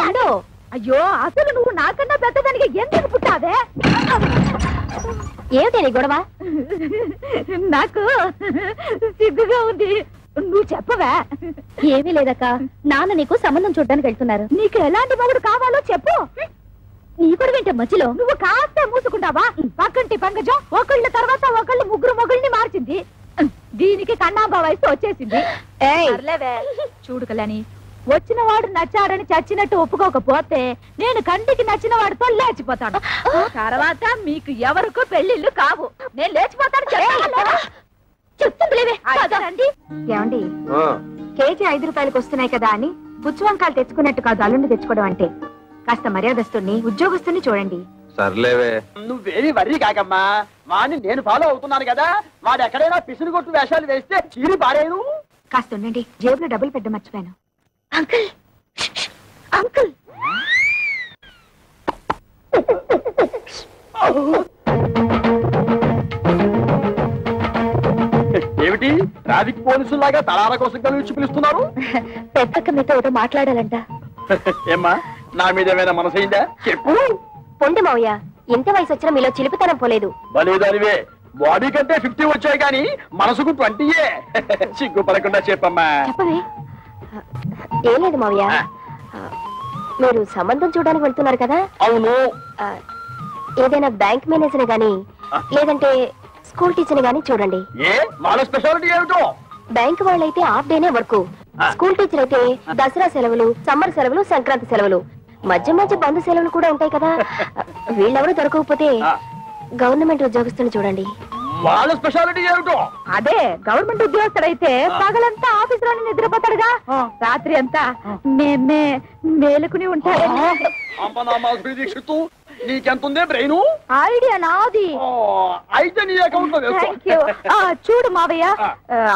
ఉండు. అయ్యో అసలు నువ్వు నాకన్నా పెద్దదానికి ఎందుకు పుట్టావే? ఏమిటి నీ గొడవ? నాకు సిగ్గుగా ఉంది. నువ్వు చెప్పవా? ఏమీ లేదక్క, నాన్న నీకు సంబంధం చూడడానికి వెళ్తున్నారు. నీకు ఎలాంటి మొగుడు కావాలో చెప్పు. నీ కూడా వింటే మధ్యలో నువ్వు కాస్త మూసుకుంటావా? పక్కంటి పంకజం ఒకళ్ళ తర్వాత ఒకళ్ళు ముగ్గురు మొగుల్ని మార్చింది. దీనికి కన్నాంబా వయసు వచ్చేసింది. చూడు కళ్యాణి, వచ్చిన వాడు నచ్చాడని చచ్చినట్టు ఒప్పుకోకపోతే నేను కంటికి నచ్చిన వాడితో లేచిపోతాను. తర్వాత మీకు ఎవరికో పెళ్లిళ్ళు కావు. నేను లేచిపోతాను. చెప్తుంది లేవే. ఏమండి, కేజీ 5 రూపాయలకు వస్తున్నాయి కదా అని పుచ్చువంకాయలు తెచ్చుకున్నట్టు కాదు అల్లుండి తెచ్చుకోవడం అంటే. కాస్త మర్యాదస్తుని ఉద్యోగస్తుని చూడండి. సర్లేవే, నువ్వేమి వర్రీ కాకమ్మా. వాడిని నేను ఫాలో అవుతున్నాను కదా. వాడు ఎక్కడైనా పిసురు కొట్టు వేషాలు వేస్తే చీరి పారేను. కాస్త ఉండండి, జేబులో డబ్బులు పెట్ట మర్చిపోయాను. అంకుల్ అంకుల్, ఏమిటి ట్రాఫిక్ పోలీసులాగా తలాల కోసం కలిసి పిలుస్తున్నారు? పెద్దక్క మీతో ఏదో మాట్లాడాలంట. ఏమ్మా, నా మీద ఏమైనా మనసైందా? చెప్పు. పొండి మావయ్య, ఎంత వయసు వచ్చినా మీలో చిలిపితనం పోలేదు. బలేదానివే, బాడీ కంటే 50 వచ్చాయి కానీ మనసుకు 20. సిగ్గుపడకుండా చెప్పమ్మా. చెప్పవే. ఏం లేదు మావయ్య, మీరు సంబంధం చూడడానికి వెళ్తున్నారు కదా? అవును. ఏదైనా బ్యాంక్ మేనేజర్ గాని లేదంటే స్కూల్ టీచర్ గాని చూడండి. ఏ వాళ్ళ స్పెషాలిటీ ఏమిటో? బ్యాంక్ వాళ్ళైతే హాఫ్ డేనే వర్క్, స్కూల్ టీచర్ అయితే దసరా సెలవులు, సమ్మర్ సెలవులు, సంక్రాంతి సెలవులు, మధ్య మధ్య బంధు సెలవులు కూడా ఉంటాయి కదా. వీళ్ళెవరూ దొరకకపోతే గవర్నమెంట్ ఉద్యోగస్తుని చూడండి. వాళ్ళ స్పెషాలిటీ ఏమిటో? అదే గవర్నమెంట్ ఉద్యోగస్తుడైతే పగలంతా ఆఫీస్ లోనే నిద్రపోతాడుగా, రాత్రి అంతా మేలుకుని ఉంటాడు. నీకెంతుందే బ్రెయిన్? ఐడియా నాది. అయితే నీ అకౌంట్ లో వేసుకో. చూడు మావయ్య,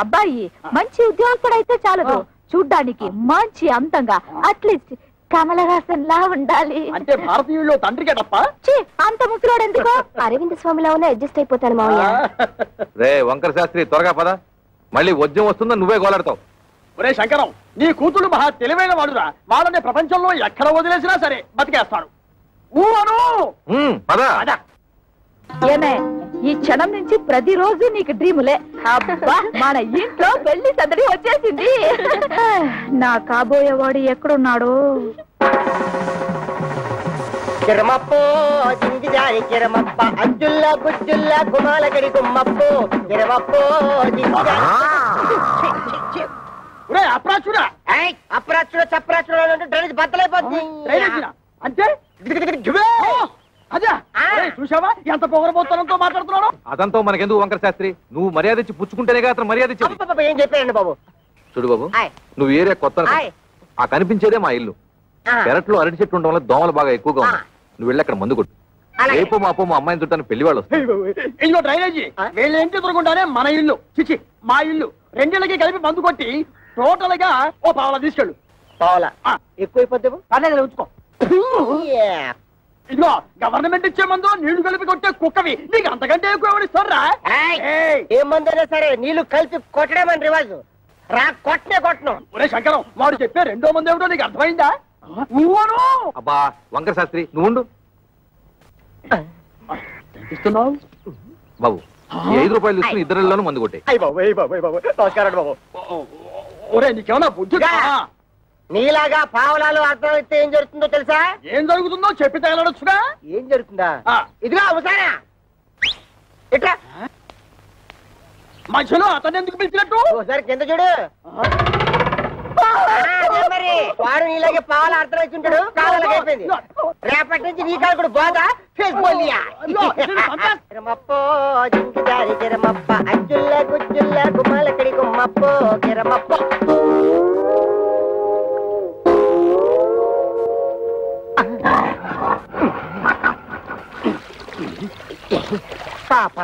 అబ్బాయి మంచి ఉద్యోగస్తుడైతే చాలదు, చూడ్డానికి మంచి అందంగా అట్లీస్ట్ కమలహాసన్ లా ఉండాలి. అంటే భారతీయుల్లో తండ్రికే తప్ప అంత ముసలోడు ఎందుకో అరవింద్ స్వామిలా ఉన్న అడ్జస్ట్ అయిపోతాను మావయ్య. రే వంకర శాస్త్రి, త్వరగా పద, మళ్ళీ వద్యం వస్తుందా నువ్వే గోలాడతావు. ఒరే శంకరం, నీ కూతురు మహా తెలివైన వాడురా. వాళ్ళని ప్రపంచంలో ఎక్కడ వదిలేసినా సరే బతికేస్తాడు. ఏమే, ఈ క్షణం నుంచి ప్రతిరోజు నీకు డ్రీములే. అబ్బా, మన ఇంట్లో పెళ్లి సందడి వచ్చేసింది. నా కాబోయేవాడు ఎక్కడున్నాడు? కిరమప్పో జింగిజారి కిరమప్ప అజ్జుల్లా గుజ్జుల్లా గుమాలగడి గుమ్మప్పో కిరమప్పో అప్రాచుడా అప్రాచుడ చప్రాచుడ డ్రైనేజ్ బద్దలైపోతుంది. అంటే అదే చూసావా ఎంత పొగరబోతనంతో మాట్లాడుతున్నాడు. అదంతా మనకెందుకు వంకర శాస్త్రి, నువ్వు మర్యాద ఇచ్చి పుచ్చుకుంటేనే అతను మర్యాద ఇచ్చేది. ఏం చెప్పారండి బాబు? చూడు బాబు, నువ్వు ఏరియా కొత్త, ఆ కనిపించేదే మా ఇల్లు. పెరట్లో అరటి చెట్టు ఉండడం వల్ల దోమలు బాగా ఎక్కువగా ఉన్నాయి. నువ్వు వెళ్ళి అక్కడ మందు కొట్టు. రేపు మా అమ్మ అమ్మాయిని చుట్టాను పెళ్లి వాళ్ళు వస్తారు. ఇదిగో డ్రైనేజీ, వీళ్ళ ఇంటి ఎదురుకుండానే మన ఇల్లు, చిచి మా ఇల్లు. రెండిళ్ళకి కలిపి మందు కొట్టి టోటల్ గా ఓ పావలా తీసుకెళ్ళు. పావలా ఎక్కువైపోతే పర్లేదు, ఉంచుకో. ఇదిగో గవర్నమెంట్ ఇచ్చే మందు నీళ్లు కలిపి కొట్టే కుక్కవి నీకు అంతకంటే ఎక్కువ ఎవరిస్తారా? ఏ మందైనా సరే నీళ్లు కలిపి కొట్టడమని రివాజు. రా కొట్టనే కొట్టను. ఒరే శంకరం, వాడు చెప్పే రెండో మంది ఏమిటో నీకు అర్థమైందా? అబ్బా వంకర శాస్త్రి, నువ్వు ఇస్తున్నావు బాబు. 5 రూపాయలు తీసుకుని ఇద్దరిలోనూ మందు కొట్టే. నమస్కారం బాబు. ఒరే నీకేమన్నా బుద్ధి? నీలాగా పావలాలు అర్థమైతే ఏం జరుగుతుందో తెలుసా? ఏం జరుగుతుందో చెప్పి తగలడొచ్చుగా. ఏం జరుగుతుందా? ఇదిగా అవసానా ఇట్లా మధ్యలో అతను ఎందుకు పిలిచినట్టు? ఒకసారి కింద చూడు. మరి వాడు నీలాగే పావులు అర్థం వచ్చింటాడు. కాలాలకి అయిపోయింది. రేపటి నుంచి నీ కాలు కూడా బాధ కిరమప్పో జింకిదారి కిరమప్ప అజ్జుల్లా గుజ్జుల్లా గుమ్మలకడి గుమ్మప్పో కిరమప్ప. పాప,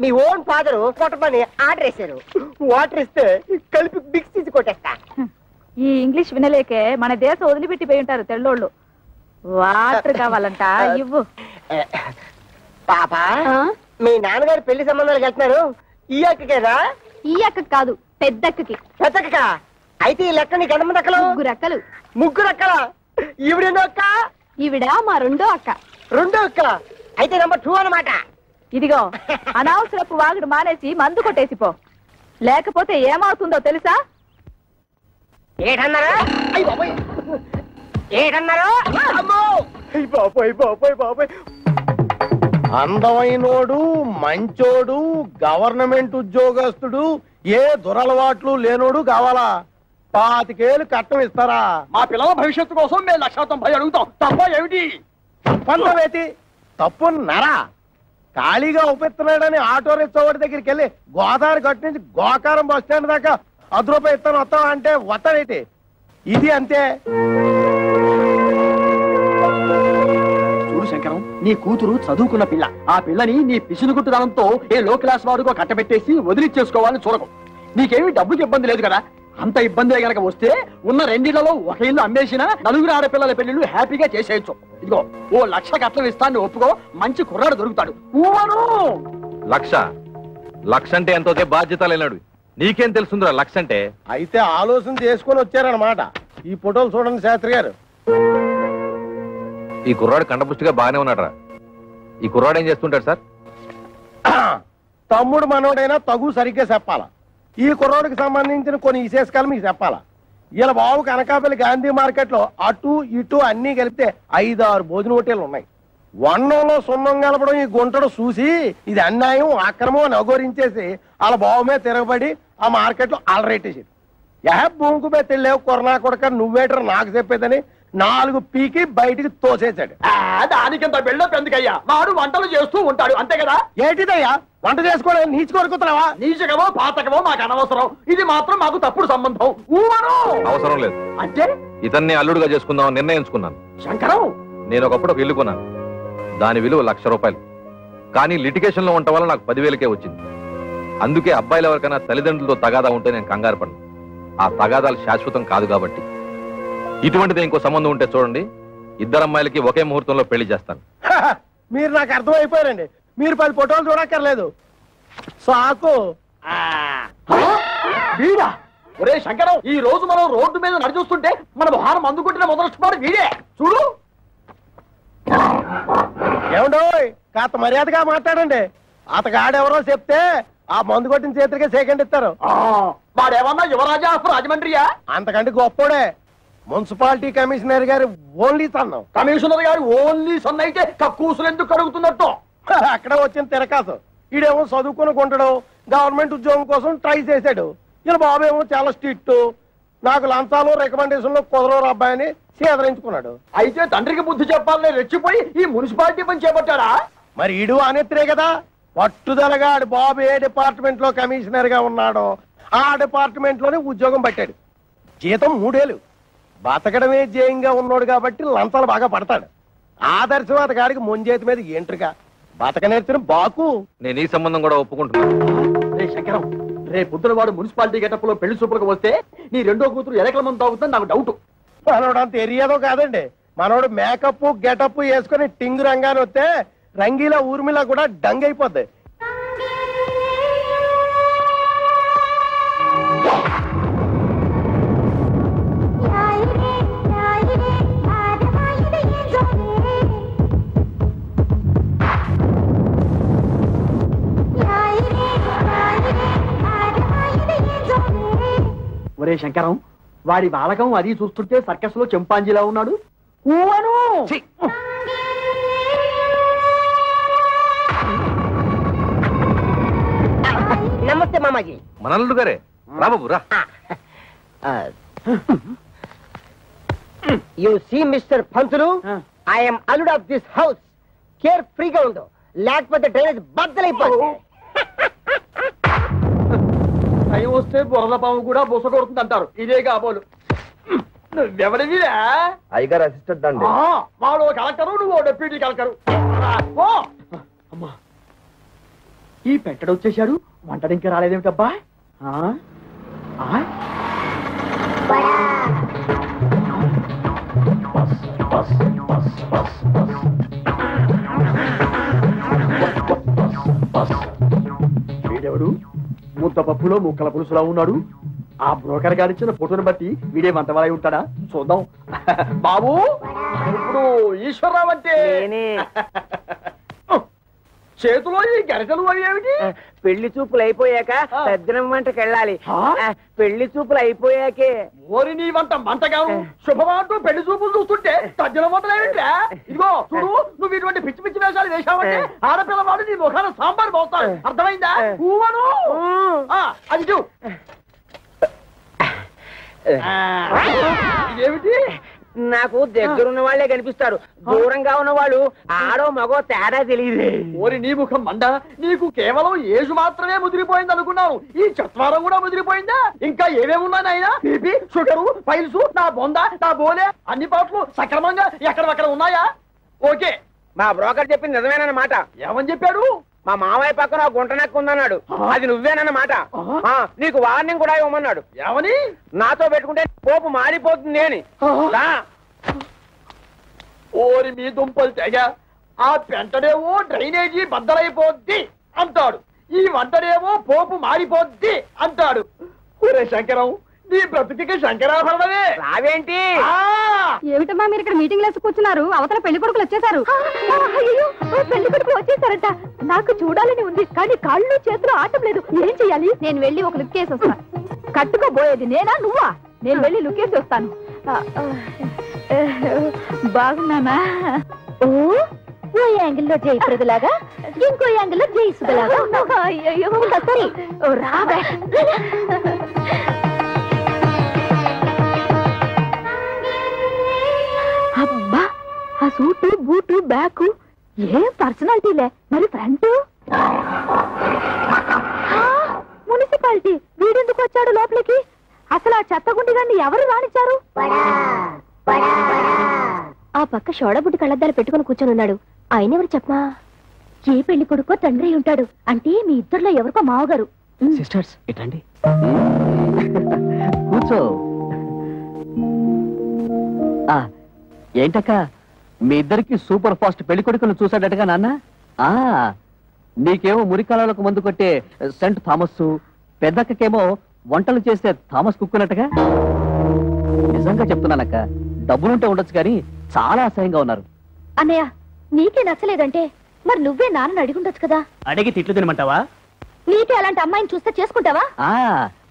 మీ ఓన్ ఫాదరు కొట్టమని ఆర్డర్ వేశారు. వాటర్ ఇస్తే కలిపి మిక్స్ తీసి కొట్టేస్తా. ఈ ఇంగ్లీష్ వినలేకే మన దేశం వదిలిపెట్టి పోయి ఉంటారు తెల్లోళ్ళు. వాటర్ కావాలంట, ఇవ్వు. పాప, మీ నాన్నగారు పెళ్లి సంబంధాలకు వెళ్తున్నారు. ఈ అక్కకేనా? ఈ అక్క కాదు, పెద్దక్కకి. పెద్దక్క అయితే ఈ లెక్క నీకు ఎంతమంది అక్కలు? 3 అక్కలు. 3 అక్కలా? ఈవిడెన్నో అక్క? ఈవిడ మా 2వ అక్క. 2 అక్క? అయితే నెంబర్ 2 అన్నమాట. ఇదిగో అనవసరపు వాగుడు మానేసి మందు కొట్టేసిపో, లేకపోతే ఏమవుతుందో తెలుసా? ఏటన్నారా? ఏటన్నారు? అందమైనోడు, మంచోడు, గవర్నమెంట్ ఉద్యోగస్తుడు, ఏ దురలవాట్లు లేనోడు కావాలా? 25 ఏళ్ళు కట్టం ఇస్తారా? మా పిల్లల భవిష్యత్తు కోసం మేము 190 అడుగుతాం. తప్ప ఏమిటి? తప్పంతవేతి తప్పున్నారా? ఖాళీగా ఉపేస్తున్నాడని ఆటో రిక్షావాడి దగ్గరికి వెళ్ళి గోదావరి గట్టు నుంచి గోకారం బస్ స్టాండ్ దాకా 10 రూపాయలు ఇస్తాను వస్తావా అంటే వస్తాడైతే. ఇది అంతే. చూడు శంకరం, నీ కూతురు చదువుకున్న పిల్ల. ఆ పిల్లని నీ పిసినుగుట్టుదనంతో ఏ లో క్లాస్ వాడుకో కట్టబెట్టేసి వదిలిచ్చేసుకోవాలని చూడకు. నీకేమి డబ్బుకి ఇబ్బంది లేదు కదా. అంత ఇబ్బంది గనక వస్తే ఉన్న 2 ఇళ్లలో ఒక ఇల్లు అమ్మేసినా 4 ఆడపిల్లల పెళ్లిళ్ళు హ్యాపీగా చేసేయచ్చు. ఇదిగో ఓ 1,00,000 కట్నం ఇస్తాను ఒప్పుకో, మంచి కుర్రాడు దొరుకుతాడు. ఊవను 1,00,000 అంటే ఎంతో బాధ్యత లేనాడు. నీకేం తెలుసుందిరా 1,00,000 అంటే? అయితే ఆలోచన చేసుకొని వచ్చారనమాట. ఈ ఫోటోలు చూడండి శాస్త్రి గారు. ఈ కుర్రాడు కండపుష్టిగా బాగానే ఉన్నాడు. ఈ కుర్రాడు ఏం చేస్తుంటాడు సార్? తమ్ముడు మనోడైనా తగు సరిగ్గా చెప్పాలా. ఈ కుర్రోడికి సంబంధించిన కొన్ని విశేషకాలు మీకు చెప్పాలా. ఇలా బాబుకి అనకాపల్లి గాంధీ మార్కెట్ లో అటు ఇటు అన్ని కలిపితే 5-6 భోజన హోటళ్లు ఉన్నాయి. వన్నంలో సున్నం కలపడం ఈ గుంటడు చూసి ఇది అన్యాయం, అక్రమం అని అఘోరించేసి వాళ్ళ బాబు మీద తిరగబడి ఆ మార్కెట్ లో అలరేటేసింది. భూమికి మీద తెలియవు కొరనా కొడక నువ్వేటర్ నాకు చెప్పేదని 4 పీకి బయటికి తోసేశాడు. దానికింత బిల్డప్ ఎందుకయ్యా? వాడు వంటలు చేస్తూ ఉంటాడు అంతే కదా. ఏంటిదయ్యా వంట చేసుకోవడం? నీచు కొరుకుతున్నావా? నీచకమో పాతకమో మాకు అనవసరం. ఇది మాత్రం మాకు తప్పుడు సంబంధం. అవసరం లేదు. అంటే ఇతన్ని అల్లుడుగా చేసుకుందామని నిర్ణయించుకున్నాను. శంకరం, నేను ఒకప్పుడు ఒక ఇల్లు కొన్నాను. దాని విలువ 1,00,000 రూపాయలు. కానీ లిటిగేషన్ లో ఉండటం వల్ల నాకు 10,000కే వచ్చింది. అందుకే అబ్బాయిలు ఎవరికైనా తల్లిదండ్రులతో తగాదా ఉంటే నేను కంగారు పడను. ఆ తగాదాలు శాశ్వతం కాదు కాబట్టి. ఇటువంటిది ఇంకో సంబంధం ఉంటే చూడండి, 2 అమ్మాయిలకి ఒకే ముహూర్తంలో పెళ్లి చేస్తాను. మీరు నాకు అర్థమైపోయారండి. మీరు 10 ఫోటోలు చూడక్కర్లేదు. సాకు. వీడా? ఒరే శంకరం, ఈ రోజు మనం రోడ్డు మీద నడిచొస్తుంటే మన వాహనం అందుకుంటున్న మొదలెట్టుకోవడం వీడే. చూడు. ఏమండోయ్ కాస్త మర్యాదగా మాట్లాడండి. అతగాడెవరో చెప్తే ఆ మందు కొట్టిన చేతికే సెకండ్ ఇస్తారు. వాడేమన్నా యువరాజా ఆఫ్ రాజమండ్రియా? అంతకంటే గొప్పోడే. మున్సిపాలిటీ కమిషనర్ గారి ఓన్లీ సన్నం. కమిషనర్ గారు ఓన్లీ సన్ అయితే కక్కూసులు ఎందుకు కడుగుతున్నట్టు? అక్కడ వచ్చిన తిరకాసు. ఈడేమో చదువుకుని కొంటాడు, గవర్నమెంట్ ఉద్యోగం కోసం ట్రై చేశాడు. ఇలా బాబేమో చాలా స్ట్రిక్ట్, నాకు లంచాలు రికమెండేషన్లు కుదరవు అబ్బాయిని సేదరించుకున్నాడు. అయితే తండ్రికి బుద్ధి చెప్పాలని రెచ్చిపోయి ఈ మున్సిపాలిటీ పని చేపట్టాడా? మరి ఈడు అనేత్రే కదా. పట్టుదలగా ఆడు బాబు ఏ డిపార్ట్మెంట్ లో కమిషనర్ గా ఉన్నాడో ఆ డిపార్ట్మెంట్ లోనే ఉద్యోగం పట్టాడు. జీతం 3 ఏళ్ళు. బతకడమే జయంగా ఉన్నాడు కాబట్టి లంచాలు బాగా పడతాడు. ఆదర్శవాద గారికి ముంజేతి మీద ఎంట్రుగా బతక నేర్చిన బాకు. నేను ఈ సంబంధం కూడా ఒప్పుకుంటున్నాను. రే శంకరం, రే పొద్దున వాడు మున్సిపాలిటీ గెటప్ లో పెళ్లి చూపులకు వస్తే నీ 2వ కూతురు ఎలకల మంది తాగుతుంది నాకు డౌట్. మనోడు అంత ఎరియాదో కాదండి. మనోడు మేకప్ గెటప్ వేసుకుని టింగు రంగాన్ని వస్తే రంగీలా ఊర్మిలా కూడా డంగ్ అయిపోద్ది. ఒరే శంకరం, వాడి బాలకం అది చూస్తుంటే సర్కస్ లో చింపాంజీలా ఉన్నాడు. నమస్తే మామాజీ. మన అల్లుడు గారే. రా బాబు రా. You see mister Pantulu, I'm అల్లుడ్ ఆఫ్ దిస్ హౌస్. కేర్ ఫ్రీగా ఉండు, లేకపోతే డ్రైనేజ్ బద్దలైపోతుంది. టైం వస్తే బురద పాము కూడా బుస కొడుతుంది అంటారు. ఇదే కాబోలు. నువ్వెవరివిరా? అయ్యగారు అసిస్టెంట్ అండి. వాడు కలెక్టరు, నువ్వు డెప్యూటీ కలెక్టరు. అమ్మా, ఈ పెట్టడు వచ్చేసాడు. వంటడు ఇంకా రాలేదేమిటబ్బా? వీడెవడు? ముద్ద పప్పులో ముక్కల పులుసులా ఉన్నాడు. ఆ బ్రోకర్ గారు ఇచ్చిన ఫోటోని బట్టి వీడే మంటవాలై ఉంటాడా చూద్దాం. బాబు ఇప్పుడు ఈశ్వరరావు అంటే చేతిలో ఈ గరిటలు అవి ఏమిటి? పెళ్లి చూపులు అయిపోయాక పెద్దనం వంటకి వెళ్ళాలి. పెళ్లి చూపులు అయిపోయాకే. ఓరి నీ వంట మంటగాను శుభమంటూ పెళ్లి చూపులు చూస్తుంటే తజ్జల వంటలు ఏమిట్రా? ఇదిగో చూడు, నువ్వు ఇటువంటి పిచ్చి పిచ్చి వేషాలు వేశావంటే ఆడపిల్లవాడు నీ ముఖాన సాంబార్ పోతాడు. అర్థమైందా? ఊవను అది చూ. ఏమిటి? నాకు దగ్గరున్న వాళ్లే కనిపిస్తారు, దూరంగా ఉన్న వాళ్ళు ఆడో మగో తేడా తెలియదు. ఓరి నీ ముఖం మండ, నీకు కేవలం ఏజు మాత్రమే ముదిరిపోయింది అనుకున్నాను. ఈ చత్వారం కూడా ముదిరిపోయిందా? ఇంకా ఏమేమున్నాయి నాయనా? బీపీ, షుగరు, పైల్స్, నా బొంద, నా బోలే అన్ని పాటలు సక్రమంగా ఎక్కడక్కడ ఉన్నాయా? ఓకే, మా బ్రోకర్ చెప్పింది నిజమేనన్నమాట. ఏమని చెప్పాడు? మా మామయ్య పక్కన గుంట నెక్క ఉందన్నాడు. అది నువ్వేనన్నమాట. నీకు వార్నింగ్ కూడా ఇవ్వమన్నాడు. ఏమని? నాతో పెట్టుకుంటే పోపు మారిపోతుంది అని. ఓరి మీ దుంపలు తెగ, ఆ పెంటడేమో డ్రైనేజీ బద్దలైపోద్ది అంటాడు, ఈ వంటడేమో పోపు మారిపోద్ది అంటాడు. ఒరే శంకరం, నీ బ్రతుకి శంకరాభరణమే. రావేంటి? ఏమిటమ్మా మీరు ఇక్కడ మీటింగ్ లేసి కూర్చున్నారు? అవతల పెళ్లి కొడుకులు వచ్చేసారు. పెళ్లి కొడుకులు వచ్చేసారట. నాకు చూడాలని ఉంది, కానీ కాళ్ళు చేతులు ఆటం లేదు. ఏం చెయ్యాలి? నేను వెళ్ళి ఒక లుక్ వేసి వస్తాను. కట్టుకోబోయేది నేనా నువ్వా? నేను వెళ్ళి లుక్ వేసి వస్తాను. బాగున్నానా? ఓ యాంగిల్లో జయప్రదలాగా, ఇంకో యాంగిల్లో జయసుదలాగా. అయ్యో సరి రాబే. అబ్బా, ఆ సూటు బూటు బ్యాగు ఏం పర్సనాలిటీలే. మరి ఫ్రంట్ మున్సిపాలిటీ. వీడెందుకు వచ్చాడు లోపలికి? అసలు ఆ చెత్తగుండి గారిని ఎవరు రానిచ్చారు? ఆ పక్క షోడబుడ్డి కళ్ళద్దాలు పెట్టుకుని కూర్చొని ఉన్నాడు. ఆయన ఎవరు చెప్పమా? ఏ పెళ్లి కొడుకో తండ్రి ఉంటాడు. అంటే మీ ఇద్దరులో ఎవరికో మావగారు. సిస్టర్స్ ఇటండి, కూర్చో. ఏంటక్క, మీ ఇద్దరికి సూపర్ ఫాస్ట్ పెళ్లి కొడుకును చూసాడటగా నాన్న? నీకేమో మురికాలకు మందు కొట్టే సెంట్ థామస్, పెద్దక్కకేమో వంటలు చేసే థామస్ కుక్కున్నట్టుగా. నిజంగా చెప్తున్నానక్క, డబ్బులుంటే ఉండొచ్చు కానీ చాలా అసహ్యంగా ఉన్నారు. అన్నయ్య, నీకే నచ్చలేదంటే మరి నువ్వే నాన్నని అడిగుండొచ్చు కదా. అడిగి తిట్లు తినమంటావా? నీకే అలాంటి అమ్మాయిని చూస్తే చేసుకుంటావా?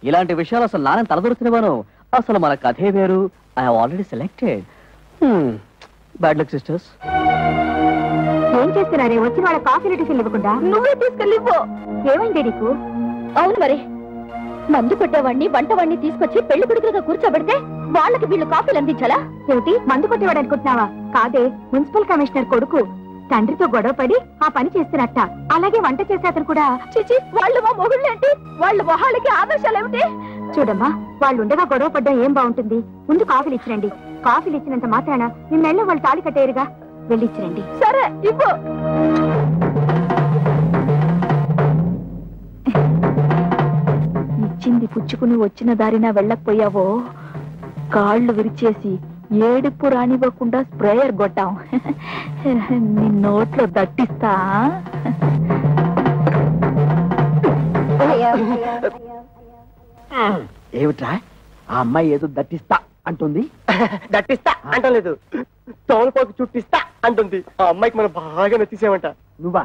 ఇలాంటి విషయాలు అసలు నాన్న తలదొరుకుతున్నాను. అసలు మన కథే వేరు. I have already selected. Bad luck sisters. ఏం చేస్తున్నారే? వచ్చిన వాళ్ళ కాఫీ టిఫిన్ ఇవ్వకుండా నువ్వే తీసుకెళ్ళిపో. ఏమైంది నీకు? అవును మరి, మందు కొట్టేవాడిని వంటవాడిని తీసుకొచ్చి పెళ్లి కొడుకులుగా కూర్చోబెడితే వాళ్ళకి వీళ్ళు కాఫీలు అందించాలా? ఏమిటి, మందు కొట్టేవాడు అనుకుంటున్నావా? కాదే, మున్సిపల్ కమిషనర్ కొడుకు తండ్రితో గొడవపడి ఆ పని చేస్తున్నట్ట. అలాగే వంట చేసే అతను కూడా. చిచి, వాళ్ళు మా మొగుళ్ళు ఏంటి? వాళ్ళ మొహాలకి ఆదర్శాలు ఏమిటి? చూడమ్మా, వాళ్ళు ఉండగా గొడవ పడ్డం ఏం బాగుంటుంది? ముందు కాఫీలు ఇచ్చిరండి. కాఫీలు ఇచ్చినంత మాత్రాన మీ మెళ్ళో వాళ్ళు తాళి కట్టేరుగా. వెళ్ళి ఇచ్చిరండి. సరే ఇవ్వు. ఇచ్చింది పుచ్చుకుని వచ్చిన దారిన వెళ్ళకపోయావో కాళ్ళు విరిచేసి ఏడుపు రానివ్వకుండా స్ప్రేయర్ కొట్టాం. నీ నోట్లో దట్టిస్తా. ఏమిట్రా, ఆ అమ్మాయి ఏదో దట్టిస్తా అంటుంది? దట్టిస్తా అంటలేదు, తోలుపోకు చుట్టిస్తా అంటుంది. ఆ అమ్మాయికి మనం బాగా నచ్చేసామంట. నువ్వా?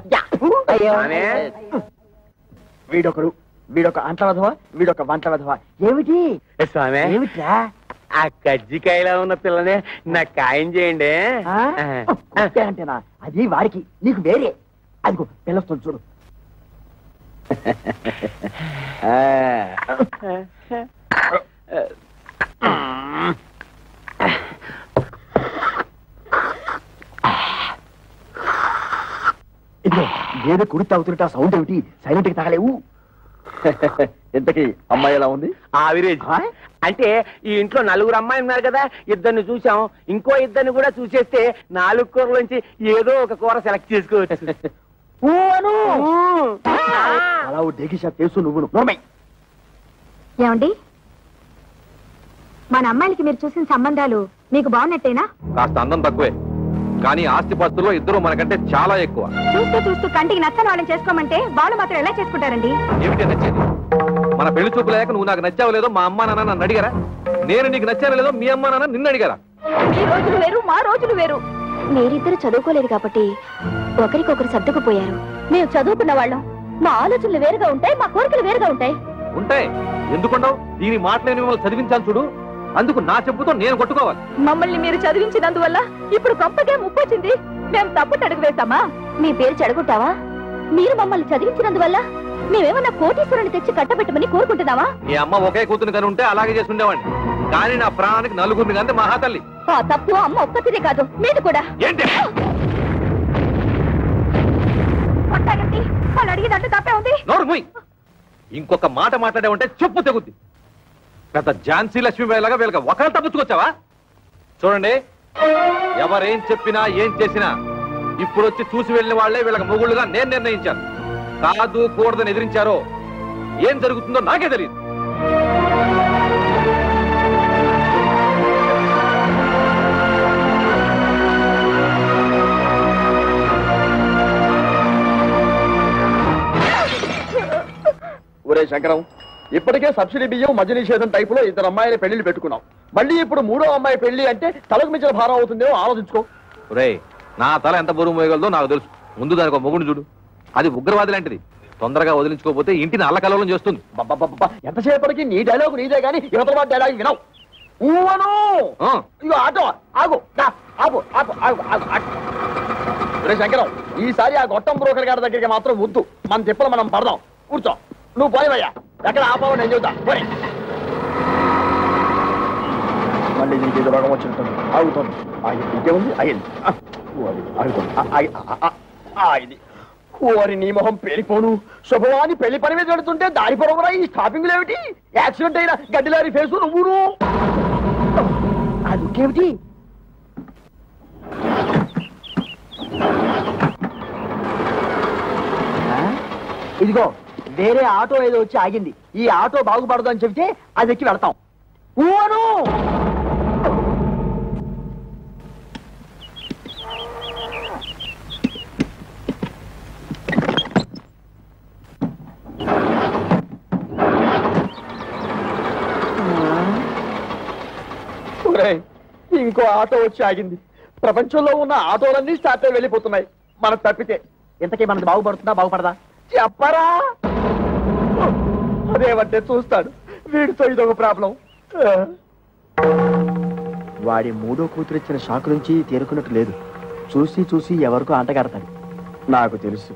వీడొకడు, వీడొక అంట్ల వధవా, వీడొక వంటల వధవా. ఏమిటి స్వామి? ఏమిట్రా? ఆ కజ్జికాయలా ఉన్న పిల్లనే నాకు ఖాయం చేయండి. అంటేనా? అది వారికి, నీకు వేరే. అదిగో పిల్లొస్తుంది చూడు. ఇదిగో ఏదో కుడి తాగుతుంటే ఆ సౌండ్ ఏమిటి? సైలెంట్ కి తాగలేవు. ఇంతకీ అమ్మాయి ఎలా ఉంది? ఆవిరేజ్. అంటే ఈ ఇంట్లో 4 అమ్మాయి ఉన్నారు కదా, ఇద్దరిని చూసాం, ఇంకో ఇద్దరిని కూడా చూసేస్తే 4 కూరలోంచి ఏదో ఒక కూర సెలెక్ట్ చేసుకోవచ్చు. అలా డేకిషా తెలుసు నువ్వు. ఏమండి, మన అమ్మాయిలకి మీరు చూసిన సంబంధాలు మీకు బాగున్నట్టేనా? కాస్త అందం తక్కువే, కానీ ఆస్తిపాస్తుల్లో ఇద్దరు మనకంటే చాలా ఎక్కువ. చూస్తూ చూస్తూ కంటికి నచ్చని వాళ్ళని చేసుకోమంటే వాళ్ళు మాత్రం ఎలా చేసుకుంటారండి? ఏమిటి నచ్చేది? మన పెళ్లి చూపు లేక నువ్వు నాకు నచ్చావు లేదో మా అమ్మా నాన్న నన్ను అడిగారా? నేను నీకు నచ్చాను లేదో మీ అమ్మా నాన్న నిన్ను అడిగారా? మీ రోజులు వేరు, మా రోజులు వేరు. మీరిద్దరు చదువుకోలేదు కాబట్టి ఒకరికొకరు సర్దుకుపోయారు. మేము చదువుకున్న వాళ్ళం. మా ఆలోచనలు వేరుగా ఉంటాయి, మా కోరికలు వేరుగా ఉంటాయి. ఉంటాయి. ఎందుకుండవు? దీని మాటలేని మిమ్మల్ని చదివించాను చూడు, అందుకు నా చెప్పుతో నేను కొట్టుకోవాలి. మమ్మల్ని మీరు చదివించినందువల్ల ఇప్పుడు గొప్పగా ముప్పొచ్చింది. మేము తప్పు అడుగు వేస్తామా? మీ పేరు చెడగొట్టావా? మీరు మమ్మల్ని చదివించినందువల్ల మేమేమన్నా కోటీశ్వరుని తెచ్చి కట్టబెట్టమని కోరుకుంటున్నావా? మీ అమ్మ ఒకే కూతురు కని ఉంటే అలాగే చేసి ఉండేవాడిని. కానీ నా ప్రాణానికి నలుగురిని కంటే మహాతల్లి. ఆ తప్పు అమ్మ ఒక్కతిదే కాదు, మీది కూడా. ఏంటి వాళ్ళు అడిగినట్టు తప్పే ఉంది. నోరు మూయ్. ఇంకొక మాట మాట్లాడే ఉంటే చెప్పు తెగుద్ది. పెద్ద ఝాన్సీ లక్ష్మీబాయిలాగా వీళ్ళకి ఒకరు తప్పించుకొచ్చావా? చూడండి, ఎవరేం చెప్పినా ఏం చేసినా ఇప్పుడు వచ్చి చూసి వెళ్ళిన వాళ్లే వీళ్ళకి మొగుళ్ళుగా నేను నిర్ణయించాను. కాదు కూడదని ఎదిరించారో ఏం జరుగుతుందో నాకే తెలియదు. ఒరే శంకరం, ఇప్పటికే సబ్సిడీ బియ్యం మద్య నిషేధం టైపులో 2 అమ్మాయిల పెళ్లిళ్ళు పెట్టుకున్నాం. మళ్ళీ ఇప్పుడు 3వ అమ్మాయి పెళ్లి అంటే తలకు మించిన భారం అవుతుందేమో ఆలోచించుకో. రే, నా తల ఎంత బరువు మోయగలదో నాకు తెలుసు. ముందు దానికి ఒక మొగుడు చూడు. అది ఉగ్రవాది లాంటిది. తొందరగా వదిలించుకోకపోతే ఇంటిని అల్లకల్లోలం చేస్తుంది. ఎంతసేపటికి నీ డైలాగ్ నీదే గానీ యువతల వాడి డైలాగ్ వినవు. ఇగో ఆటో ఆగు, ఆపు ఆపు ఆగు ఆగు. ఒరే శంకరం, ఈసారి ఆ గొట్టం బ్రోకర్ గారి దగ్గరికి మాత్రం వద్దు. మన తిప్పలు మనం పడదాం. కూర్చో. నువ్వు పోయివయ్యా. ఎక్కడ ఆపావు నేను చెబుతా. పోయి. మళ్ళీ నీకు ఏదో రోగం వచ్చినట్టు ఆగుతుంది. ఇంకేముంది? అయింది. ఆగింది. ఓరి నీ మొహం పేలిపోను. శుభవాని పెళ్లి పని మీద పెడుతుంటే దారి పొరవరా ఈ స్టాపింగ్లు ఏమిటి? యాక్సిడెంట్ అయిన గడ్డిలారి ఫేసు నువ్వును. అదుకేమిటి? ఇదిగో వేరే ఆటో ఏదో వచ్చి ఆగింది. ఈ ఆటో బాగుపడదు అని చెబితే అది ఎక్కి వెళ్తాం. ఊను ఇంకో ఆటో వచ్చి ఆగింది. ప్రపంచంలో ఉన్న ఆటోలన్నీ స్టార్ట్ అయి వెళ్ళిపోతున్నాయి. మనకు తప్పితే ఇంతకీ మనది బాగుపడుతుందా బాగుపడదా చెప్పరా? అదేమంటే చూస్తాడు. వీడితో ఇదొక ప్రాబ్లం. వాడి 3వ కూతురు ఇచ్చిన షాక్ నుంచి తేరుకున్నట్టు లేదు. చూసి చూసి ఎవరికో అంటగడతాడు. నాకు తెలుసు.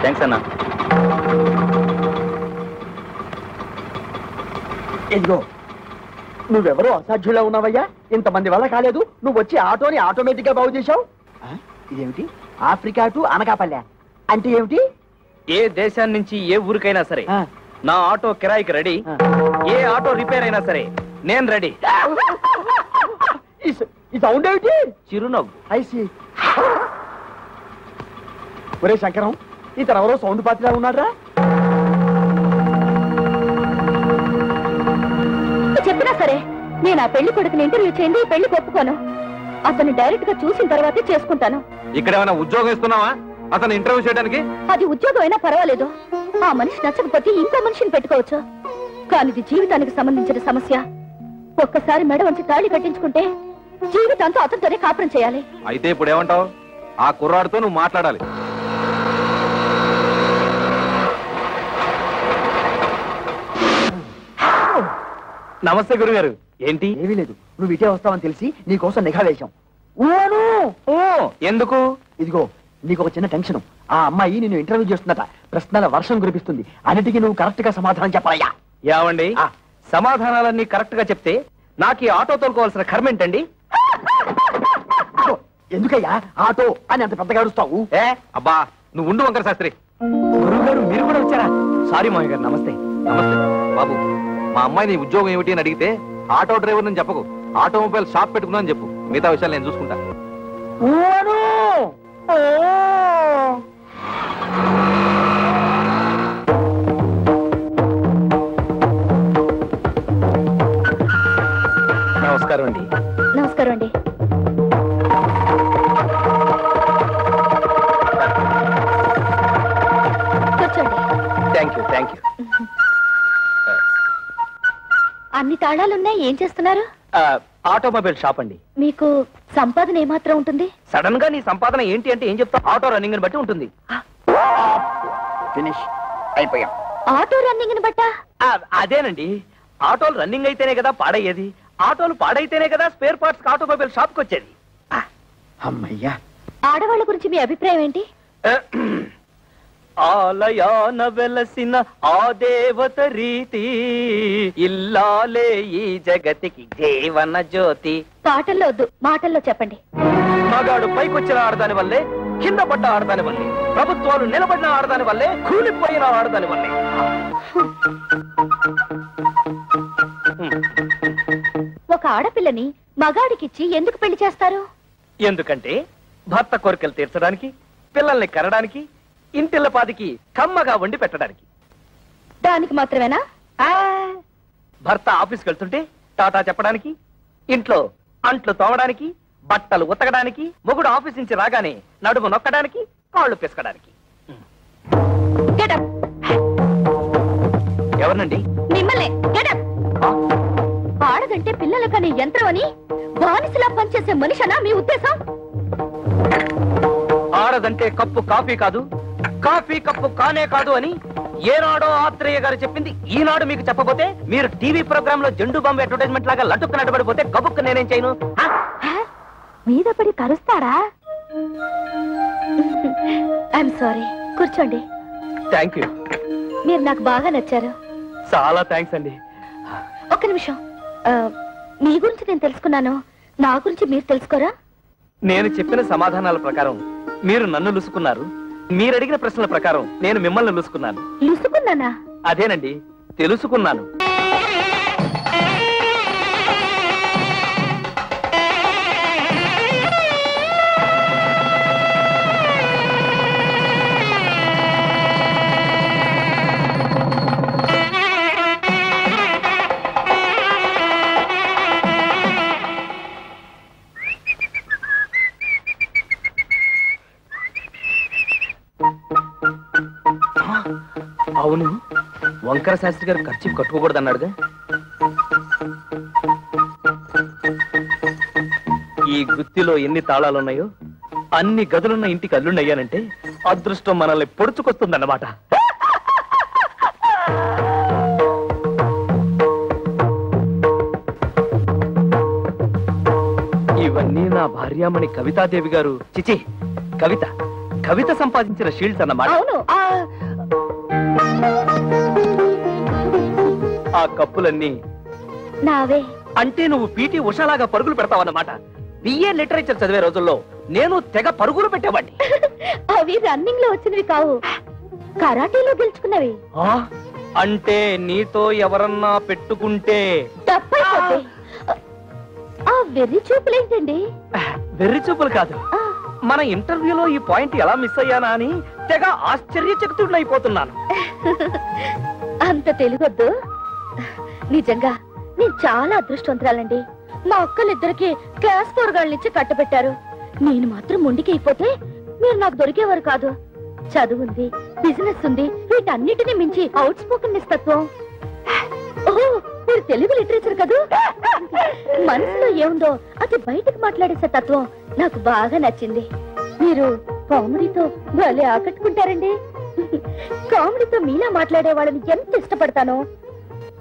థ్యాంక్స్ అన్నా. ఇదిగో నువ్వెవరో అసాధ్యులా ఉన్నావయ్యా. ఇంతమంది వల్ల కాలేదు. నువ్వు వచ్చి ఆటోని ఆటోమేటిక్ గా బాగు చేశావు. ఇదేమిటి? ఆఫ్రికా టు అనకాపల్లె అంటే ఏమిటి? ఏ దేశాన్ని నుంచి ఏ ఊరికైనా సరే నా ఆటో కిరాయికి రెడీ. ఏ ఆటో రిపేర్ అయినా సరే నేను రెడీ. ఈ సౌండ్ ఏమిటి? చిరునవ్వు. ఐసి. ఒరే శంకరం, ఇతను ఎవరో సౌండ్ పార్టీలా ఉన్నారా? చెప్పినా సరే నేను ఆ పెళ్లి కొడుకుని ఇంటర్వ్యూ చేయండి, పెళ్లికి ఒప్పుకోను. అతను డైరెక్ట్ గా చూసిన తర్వాతే చేసుకుంటాను. ఇక్కడ ఏమైనా ఉద్యోగం ఇస్తున్నావా అతను ఇంటర్వ్యూ చేయడానికి? అది ఉద్యోగం అయినా పర్వాలేదు. ఆ మనిషి నచ్చకపోతే ఇంకో మనిషిని పెట్టుకోవచ్చు. కానీ ఇది జీవితానికి సంబంధించిన సమస్య. ఒక్కసారి మెడ వంచి తాళి కట్టించుకుంటే జీవితాంతో అతనితోనే కాపురం చేయాలి. అయితే ఇప్పుడు ఏమంటావు? ఆ కుర్రాడితో నువ్వు మాట్లాడాలి. నమస్తే గురుగారు. ఏంటి? ఏమీ లేదు. నువ్వు ఇటే వస్తావని తెలిసి నీకోసం నిఘా వేశాం. ఎందుకు? ఇదిగో నీకు ఒక చిన్న టెన్షన్. ఆ అమ్మాయి నిన్ను ఇంటర్వ్యూ చేస్తుందట. ప్రశ్నల వర్షం కురిపిస్తుంది. అన్నిటికీ నువ్వు కరెక్ట్ గా సమాధానం చెప్పాలయ్యా. యావండి, సమాధానాలన్నీ కరెక్ట్ గా చెప్తే నాకు ఈ ఆటో తోలుకోవాల్సిన కర్మ ఏంటండి? ఎందుకయ్యా ఆటో అని అంత పెద్దగా అడుస్తావు? అబ్బా నువ్వు ఉండు వంకర శాస్త్రి. గురువు గారు మీరు కూడా వచ్చారా? సారీ మావయ్య గారు. నమస్తే. నమస్తే బాబు. మా అమ్మాయి నీ ఉద్యోగం ఏమిటి అని అడిగితే ఆటో డ్రైవర్ అని చెప్పకు, ఆటోమొబైల్ షాప్ పెట్టుకున్నా అని చెప్పు. మిగతా విషయాలు నేను చూసుకుంటా. నమస్కారం అండి. నమస్కారం అండి. కూర్చోండి. Thank you. అన్ని తాళాలున్నాయి, ఏం చేస్తున్నారు? ఆటోమొబైల్ షాప్ అండి. మీకు సంపాదన ఏమాత్రం ఉంటుంది? సడన్ గా నీ సంపాదన ఏంటి అంటే ఏం చెప్తా? ఆటో రన్నింగ్ బట్టి ఉంటుంది. ఫినిష్ అయిపోయాం. ఆటో రన్నింగ్ బట్టా? అదేనండి, ఆటోలు రన్నింగ్ అయితేనే కదా పాడయ్యేది, ఆటోలు పాడైతేనే కదా స్పేర్ పార్ట్స్ ఆటోమొబైల్ షాప్ కి వచ్చేది. అమ్మయ్యా. ఆడవాళ్ళ గురించి మీ అభిప్రాయం ఏంటి? ఆలయాన వెలసిన ఆ దేవత రీతి, ఇల్లాలే ఈ జగతికి జీవన జ్యోతి. పాటల్లో వద్దు, మాటల్లో చెప్పండి. మగాడు పైకొచ్చిన ఆడదాని వల్లే, కింద పడ్డ ఆడదాని వల్లే, ప్రభుత్వాలు నిలబడిన ఆడదాని వల్లే, కూలిపోయిన ఆడదాని వల్లే. ఒక ఆడపిల్లని మగాడికిచ్చి ఎందుకు పెళ్లి చేస్తారు? ఎందుకంటే భర్త కోరికలు తీర్చడానికి, పిల్లల్ని కనడానికి, ఇంటిల్లపాదికి కమ్మగా వండి పెట్టడానికి. దానికి మాత్రమేనా? భర్త ఆఫీస్కి వెళ్తుంటే టాటా చెప్పడానికి, ఇంట్లో అంట్లు తోమడానికి, బట్టలు ఉతకడానికి, మొగుడు ఆఫీస్ నుంచి రాగానే నడుము నొక్కడానికి, కాళ్ళు పిసకడానికి. Get up. ఎవరినండి? మిమ్మల్ని. Get up. ఆడదంటే పిల్లల కనే యంత్రం అని బానిసలా పనిచేసే మనిషనా మీ ఉద్దేశం? ఆడదంటే కప్పు కాఫీ కాదు, కాఫీ కప్పు కానే కాదు అని ఏనాడో ఆత్రేయ గారు చెప్పింది ఈనాడు మీకు చెప్పబోతే, మీరు టీవీ ప్రోగ్రామ్ లో జెండు బాంబు అడ్వర్టైజ్మెంట్ లాగా లట్టుకు నడబడిపోతే గబుక్కు నేనేం చేయను? మీద పడి కరుస్తారా? I'm sorry. కూర్చోండి. Thank you. మీరు నాకు బాగా నచ్చారు. చాలా థ్యాంక్స్ అండి. ఒక్క నిమిషం. మీ గురించి నేను తెలుసుకున్నాను, నా గురించి మీరు తెలుసుకోరా? నేను చెప్పిన సమాధానాల ప్రకారం మీరు నన్ను లుసుకున్నారు, మీరు అడిగిన ప్రశ్నల ప్రకారం నేను మిమ్మల్ని లుసుకున్నాను. లుసుకున్నానా? అదేనండి, తెలుసుకున్నాను. అవును, వంకర శాస్త్రి గారు ఖర్చు కట్టుకోకూడదు అన్నాడుగా. ఈ గుత్తిలో ఎన్ని తాళాలున్నాయో అన్ని గదులున్న ఇంటికి అల్లుండయ్యానంటే అదృష్టం మనల్ని పొడుచుకొస్తుందన్నమాట. ఇవన్నీ నా భార్యామణి కవితాదేవి గారు, చిచి కవిత కవిత సంపాదించిన షీల్డ్స్ అన్నమాట. అవును. ఆ కప్పులన్నీ నావే. అంటే నువ్వు పీటీ ఉషాలాగా పరుగులు పెడతావన్నమాట. బిఏ లిటరేచర్ చదివే రోజుల్లో నేను తెగ పరుగులు పెట్టేవాడిని. అవి రన్నింగ్ లో వచ్చినవి కావు, కరాటీలో గెలుచుకున్నవి. అంటే నీతో ఎవరన్నా పెట్టుకుంటే తప్పైపోతాయి. ఆ వెర్రి చూపులేంటండి? వెర్రి చూపులు కాదు, మన ఇంటర్వ్యూలో ఈ పాయింట్ ఎలా మిస్ అయ్యానా అని తెగ ఆశ్చర్యచకితుడినైపోతున్నాను. అంత తెలుగొద్దు. నిజంగా నేను చాలా అదృష్టవంతురాలండి. మా అక్కలిద్దరికి క్లాస్ 4 గాళ్ళ నుంచి కట్టబెట్టారు. నేను మాత్రం ముండికి అయిపోతే మీరు నాకు దొరికేవారు కాదు. చదువుంది, బిజినెస్ ఉంది, వీటన్నిటిని మించి అవుట్ స్పోకెన్ తత్వం. ఓహో, మీరు తెలుగు లిటరేచర్ కదూ. మనసులో ఏముందో అది బయటకు మాట్లాడేసే తత్వం నాకు బాగా నచ్చింది. మీరు కామెడీతో భలే ఆకట్టుకుంటారండి. కామెడీతో మీలా మాట్లాడే వాళ్ళని ఎంత ఇష్టపడతానో.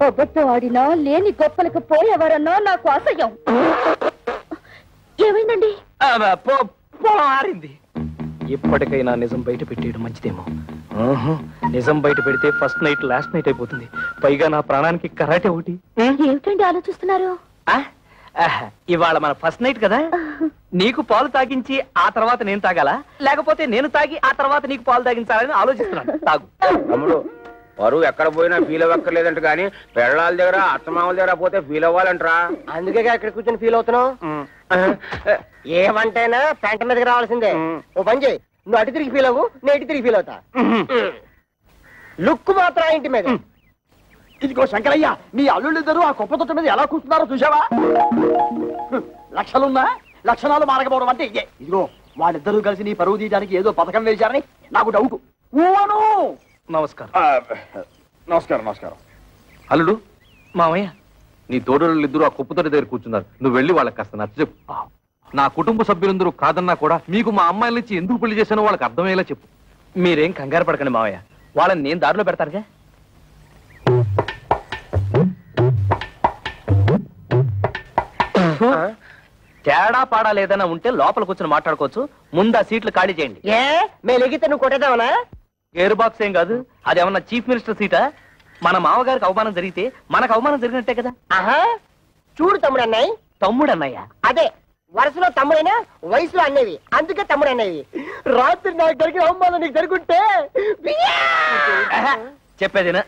అబద్ధం ఆడినా లేని గొప్పలకు పోయేవారన్నా నాకు అసహ్యం. ఏమైందండి? ఆరింది. ఇప్పటికైనా నిజం బయట పెట్టేయడం మంచిదేమో. నిజం బయట పెడితే ఫస్ట్ నైట్ లాస్ట్ నైట్ అయిపోతుంది. పైగా నా ప్రాణానికి కరాటే ఒకటి. ఏమిటండి ఆలోచిస్తున్నారు? ఇవాళ మన ఫస్ట్ నైట్ కదా, నీకు పాలు తాగించి ఆ తర్వాత నేను తాగాలా, లేకపోతే నేను తాగి ఆ తర్వాత నీకు పాలు తాగించాలని ఆలోచిస్తున్నాను. తాగు. తమ్ముడు, పరువు ఎక్కడ పోయినా ఫీల్ అవ్వక్కర్లేదంట, కానీ పెళ్ళాల దగ్గర అత్తమామల దగ్గర పోతే ఫీల్ అవ్వాలంటరా. అందుకే ఇక్కడ కూర్చొని ఫీల్ అవుతున్నావు. ఏమంటేనా పెంట మీదకి రావాల్సిందే. ఓ పని చేయి, నువ్వు అటు తిరిగి ఫీల్ అవ్వు, నేను ఇటు తిరిగి ఫీల్ అవుతా. లుక్ మాత్రం ఇంటి మీద. ఇదిగో శంకరయ్య, నీ అల్లుళ్ళిద్దరూ ఆ కుప్ప తొట్ట మీద ఎలా కూర్చున్నారో చూసావా? లక్షలున్నా లక్షణాలు మారకపోవడం అంటే ఇదే. ఇదిగో వాళ్ళిద్దరూ కలిసి నీ పరువు తీయడానికి ఏదో పథకం వేశారని నాకు డౌట్. నమస్కారం. నమస్కారం. నమస్కారం. అల్లుడు, మామయ్య, నీ తోడోళ్ళు ఇద్దరు ఆ కుప్పతోటి దగ్గర కూర్చున్నారు. నువ్వు వెళ్ళి వాళ్ళకి కాస్త నచ్చ చెప్పు. నా కుటుంబ సభ్యులందరూ కాదన్నా కూడా మీకు మా అమ్మాయిల నుంచి ఎందుకు పెళ్లి చేశానో వాళ్ళకి అర్థమయ్యేలా చెప్పు. మీరేం కంగారు పడకండి మామయ్య, వాళ్ళని నేను దారిలో పెడతారుగా. తేడా పాడా లేదన్నా ఉంటే లోపల కూర్చొని మాట్లాడుకోవచ్చు. ముందు ఆ సీట్లు ఖాళీ చేయండి. మేము ఎగితే నువ్వు కొట్టేదావనా? ఎయిర్ బాక్స్ ఏం కాదు, అదేమన్నా చీఫ్ మినిస్టర్ సీటా? మన మామగారికి అవమానం జరిగితే మనకు అవమానం జరిగినట్టే కదా. చూడు తమ్ముడు అన్నయ్య. తమ్ముడు అన్నయ్య? అదే, వరుసలో తమ్ముడైనా వయసులో అన్నవి, అందుకే తమ్ముడు అన్నవి. రాత్రి నాకు జరిగిన అవమానం నీకు జరుగుంటే చెప్పేదినా,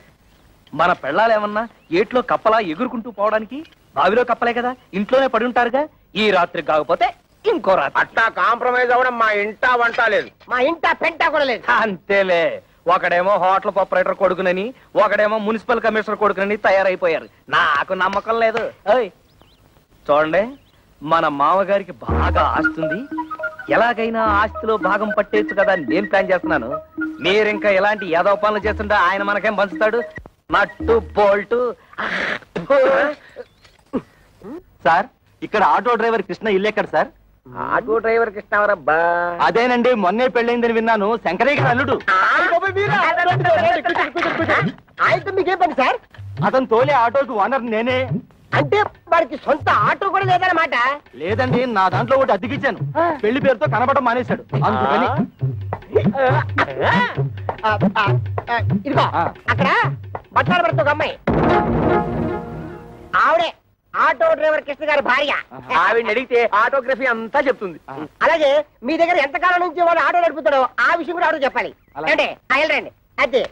మన పెళ్ళాలు ఏమన్నా ఏట్లో కప్పలా ఎగురుకుంటూ పోవడానికి బావిలో కప్పలే కదా, ఇంట్లోనే పడి ఉంటారుగా. ఈ రాత్రి కాకపోతే ఇంకో రాత్రి. అట్టా కాంప్రమైజ్ అవ్వడం మా ఇంటా వంట లేదు, మా ఇంట పెంట కూడా లేదు. అంతేలే, ఒకడేమో హోటల్ ఆపరేటర్ కొడుకునని, ఒకడేమో మున్సిపల్ కమిషనర్ కొడుకునని తయారైపోయారు. నాకు నమ్మకం లేదు. చూడండి, మన మామగారికి బాగా ఆస్తుంది, ఎలాగైనా ఆస్తిలో భాగం పట్టేచ్చు కదా అని నేను ప్లాన్ చేస్తున్నాను. మీరింకా ఎలాంటి ఏదో పనులు చేస్తుంటే ఆయన మనకేం పంచుతాడు? నట్టు బోల్టు. సార్, ఇక్కడ ఆటో డ్రైవర్ కృష్ణ ఇల్లు ఎక్కడ సార్? Auto driver కృష్ణవరబ్బా. అదేనండి, మొన్నే పెళ్ళైందని విన్నాను. శంకరయ్య గారు అల్లుడు. ఆయనతో మీకేం పని సార్? అతను తోలే ఆటోకి ఓనర్ నేనే. అంటే వాడికి సొంత ఆటో కూడా లేదన్నమాట? లేదండి, నా దాంట్లో ఒకటి అద్దెకిచ్చాను. పెళ్లి పేరుతో కనబడడం మానేశాడు, అందుకని. ఇదిగో అక్కడ బట్టాలు పడుతూ ఒక అమ్మాయి, ఆవిడే ఆటో డ్రైవర్ కృష్ణ గారి భార్య. ఆవిడ అడిగితే ఆటోగ్రఫీ అంతా చెప్తుంది. అలాగే మీ దగ్గర ఎంతకాలం నుంచి వాడు ఆటో నడుపుతాడో ఆ విషయం కూడా ఆటో చెప్పాలి. అంటే వెళ్ళండి. అదే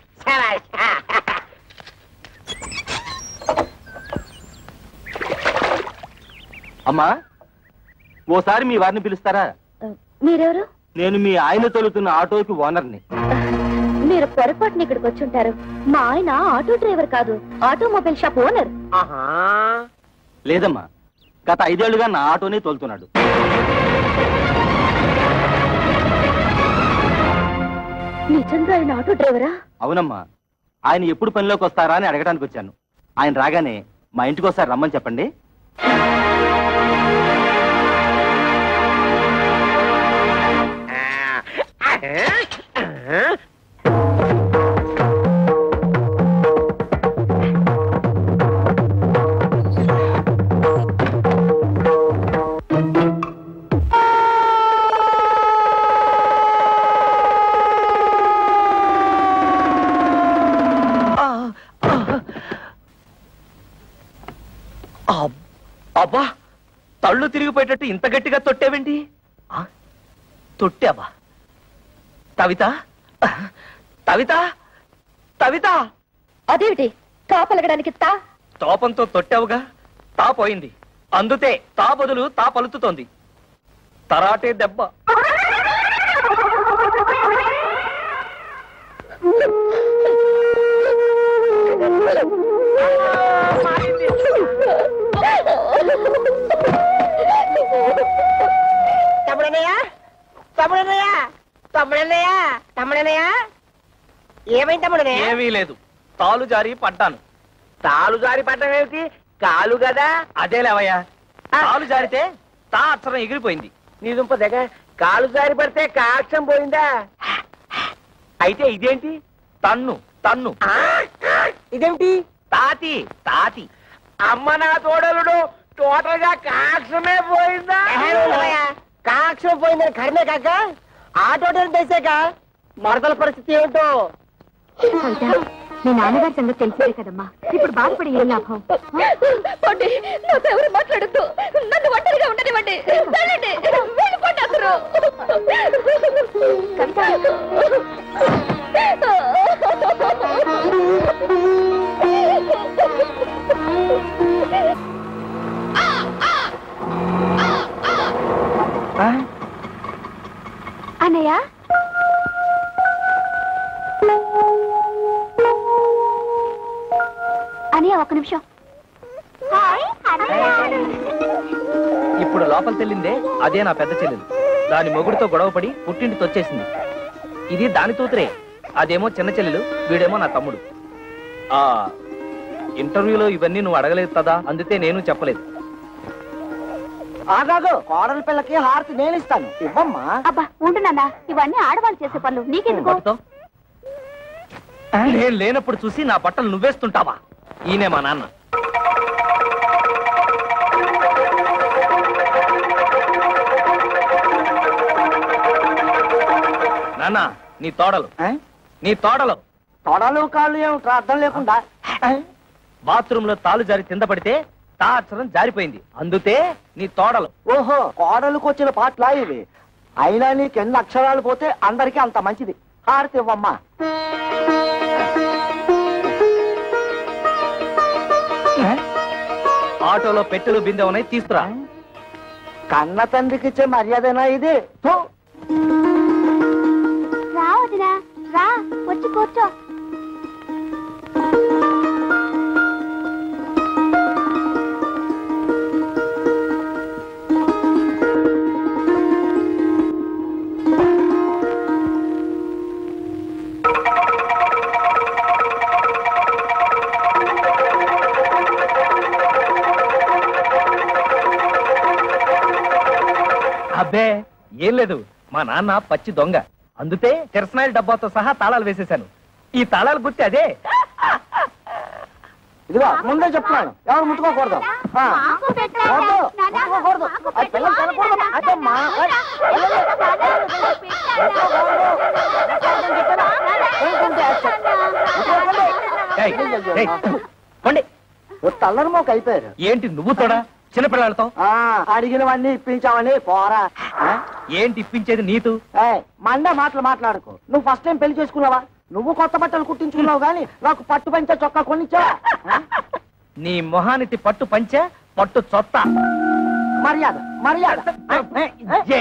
అమ్మా, ఓసారి మీ వారిని పిలుస్తారా? మీరెవరు? నేను మీ ఆయన తోలుతున్న ఆటోకి ఓనర్ని. మీరు పొరపాటున ఇక్కడికి వచ్చి ఉంటారు. మా ఆయన ఆటో డ్రైవర్ కాదు, ఆటోమొబైల్ షాప్ ఓనర్. లేదమ్మా, గత 5 ఏళ్లుగా నా ఆటోనే తోలుతున్నాడు. నిజంగా ఆయన ఆటో డ్రైవరా? అవునమ్మా, ఆయన ఎప్పుడు పనిలోకి వస్తారా అని అడగడానికి వచ్చాను. ఆయన రాగానే మా ఇంటికి ఒకసారి రమ్మని చెప్పండి. అబ్బా, తళ్ళు తిరిగిపోయేటట్టు ఇంత గట్టిగా తొట్టేవేంటి? తొట్టావా? తవిత, తవిత, తవిత! అదేమిటి తాపలగడానికి తా? తోపంతో తొట్టావుగా, తా పోయింది. అందుతే తా బదులు తా పలుకుతోంది. తరాటే దెబ్బ. ఏమైంది తమ్ముడనే? ఏమీ లేదు, తాలు జారి పడ్డాను. తాలు జారి పడ్డం ఏమిటి? కాలు కదా. అదేలేవయ్యా, తాలు జారితే తా అక్షరం ఎగిరిపోయింది. నీ దుంప దగ్గ, కాలు జారి పడితే కాక్షం పోయిందా? అయితే ఇదేంటి? తన్ను తన్ను. ఇదేమిటి? తాతి తాతి. అమ్మ నా తోడలుడు, టోటల్ గా కాక్షమే పోయిందా? కాక్షం పోయిందని కర్మే కాక ఆటో తెసాక మరదల పరిస్థితి ఏమిటో. మీ నాన్నగారి సంగతి తెలిసే కదమ్మా, ఇప్పుడు బాధపడి ఏం లాభం? నాతో ఎవరు మాట్లాడద్దు, నన్ను ఒంటరిగా ఉండనివ్వండి. వెళ్ళిపోండి అసలు. అన్నయ్య, ఇప్పుడు లోపల తెల్లిందే అదే నా పెద్ద చెల్లెలు. దాని మొగుడితో గొడవపడి పుట్టింటికి వచ్చేసింది. ఇది దాని తూతురే, అదేమో చిన్న చెల్లెలు, వీడేమో నా తమ్ముడు. ఆ ఇంటర్వ్యూలో ఇవన్నీ నువ్వు అడగలేదు కదా, అందుకే నేను చెప్పలేదు. ఆగాదు, కోడల పిల్లకి హారతి నేను ఇస్తాను, ఇవ్వమ్మా. అబ్బా ఉంటున్నా, ఇవన్నీ ఆడవాళ్ళు చేసే పనులు నీకెందుకు? నేను లేనప్పుడు చూసి నా బట్టలు నువ్వేస్తుంటావా? ఈయనే మా నాన్న. నాన్న, నీ తోడలు తొడలు కాళ్ళు ఏమిట్రా అర్థం లేకుండా? బాత్రూమ్ లో తాలు జారి కింద పడితే తాచరం జారిపోయింది, అందుకే నీ తోడలు. ఓహో, కోడలకు వచ్చిన పాటలా ఇవి? అయినా నీకెన్ని అక్షరాలు పోతే అందరికీ అంత మంచిది. హారతి ఇవ్వమ్మా. ఆటోలో పెట్టెలు బిందె ఉన్నాయి, తీసుకురా. కన్న తండ్రికి ఇచ్చే మర్యాదనా ఇది? రా వదినా, రా వచ్చి కూర్చో. అబ్బే ఏం లేదు, మా నాన్న పచ్చి దొంగ, అందుకే కిరసనాయిల డబ్బాతో సహా తాళాలు వేసేశాను. ఈ తాళాలు గుర్తి అదే. ఇదిగో ముందే చెప్తున్నాను, ఎవరు ముట్టుకోకూడదు. పిల్లలు తినకూడదు. అదమ్మా, తల్లరి మోక అయిపోయారు. ఏంటి నువ్వు తోడా చిన్నపిల్లలతో? అడిగినవన్నీ ఇప్పించావని పోరా. ఏంటి ఇప్పించేది నీతు? మండే మాటలు మాట్లాడుకో. నువ్వు ఫస్ట్ టైం పెళ్లి చేసుకున్నావా? నువ్వు కొత్త బట్టలు కుట్టించుకున్నావు గానీ నాకు పట్టు పంచ చొక్కా కొనిచ్చావా? నీ మొహానికి పట్టు పంచ పట్టు చొత్త. మర్యాద మర్యాద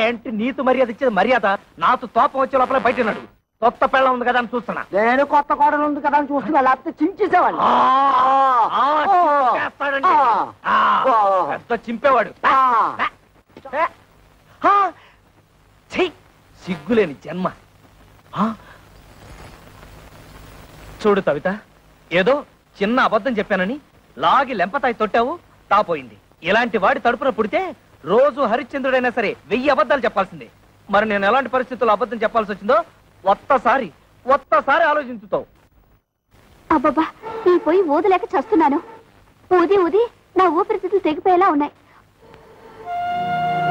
ఏంటి నీతు మర్యాద ఇచ్చేది? మర్యాద నాతో తోపం వచ్చే లోపల బయట ఉన్నాడు. కొత్త పెళ్ళ ఉంది కదా అని చూస్తున్నా. నేను కొత్త కోడలు ఉంది కదా అని చూస్తున్నా, లేకపోతే చించేసేవాడిని. చింపేవాడు. సిగ్గులేని జన్మ. చూడు కవిత, ఏదో చిన్న అబద్ధం చెప్పానని లాగి లెంపతాయి తొట్టావు, తాపోయింది. ఇలాంటి వాడి తడుపున పుడితే రోజు హరిశ్చంద్రుడైనా సరే 1000 అబద్ధాలు చెప్పాల్సిందే. మరి నేను ఎలాంటి పరిస్థితుల్లో అబద్ధం చెప్పాల్సి వచ్చిందో ఒక్కసారి ఆలోచించుతావు. అబ్బబ్బా, ఈ పోయి ఊదలేక చస్తున్నాను. ఊది ఊది నా ఊపిరితిత్తులు తెగిపోయేలా ఉన్నాయి.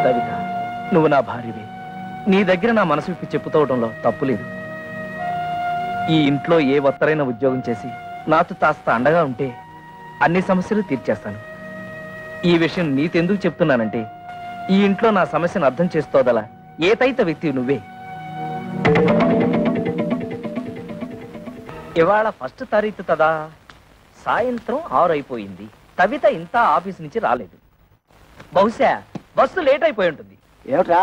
కవిత, నువ్వు నా భార్యవి. నీ దగ్గర నా మనసు విప్పి చెప్పుకోవడంలో తప్పులేదు. ఈ ఇంట్లో ఏ ఒత్తరైన ఉద్యోగం చేసి నాతో కాస్త అండగా ఉంటే అన్ని సమస్యలు తీర్చేస్తాను. ఈ విషయం నీతెందుకు చెప్తున్నానంటే, ఈ ఇంట్లో నా సమస్యను అర్థం చేసుకోదలా ఏతైత వ్యక్తి నువ్వే. ఇవాళ 1వ తారీఖు కదా, సాయంత్రం 6 అయిపోయింది. కవిత ఇంత ఆఫీస్ నుంచి రాలేదు. బహుశా బస్సు లేట్ అయిపోయి ఉంటుంది. ఏమిట్రా,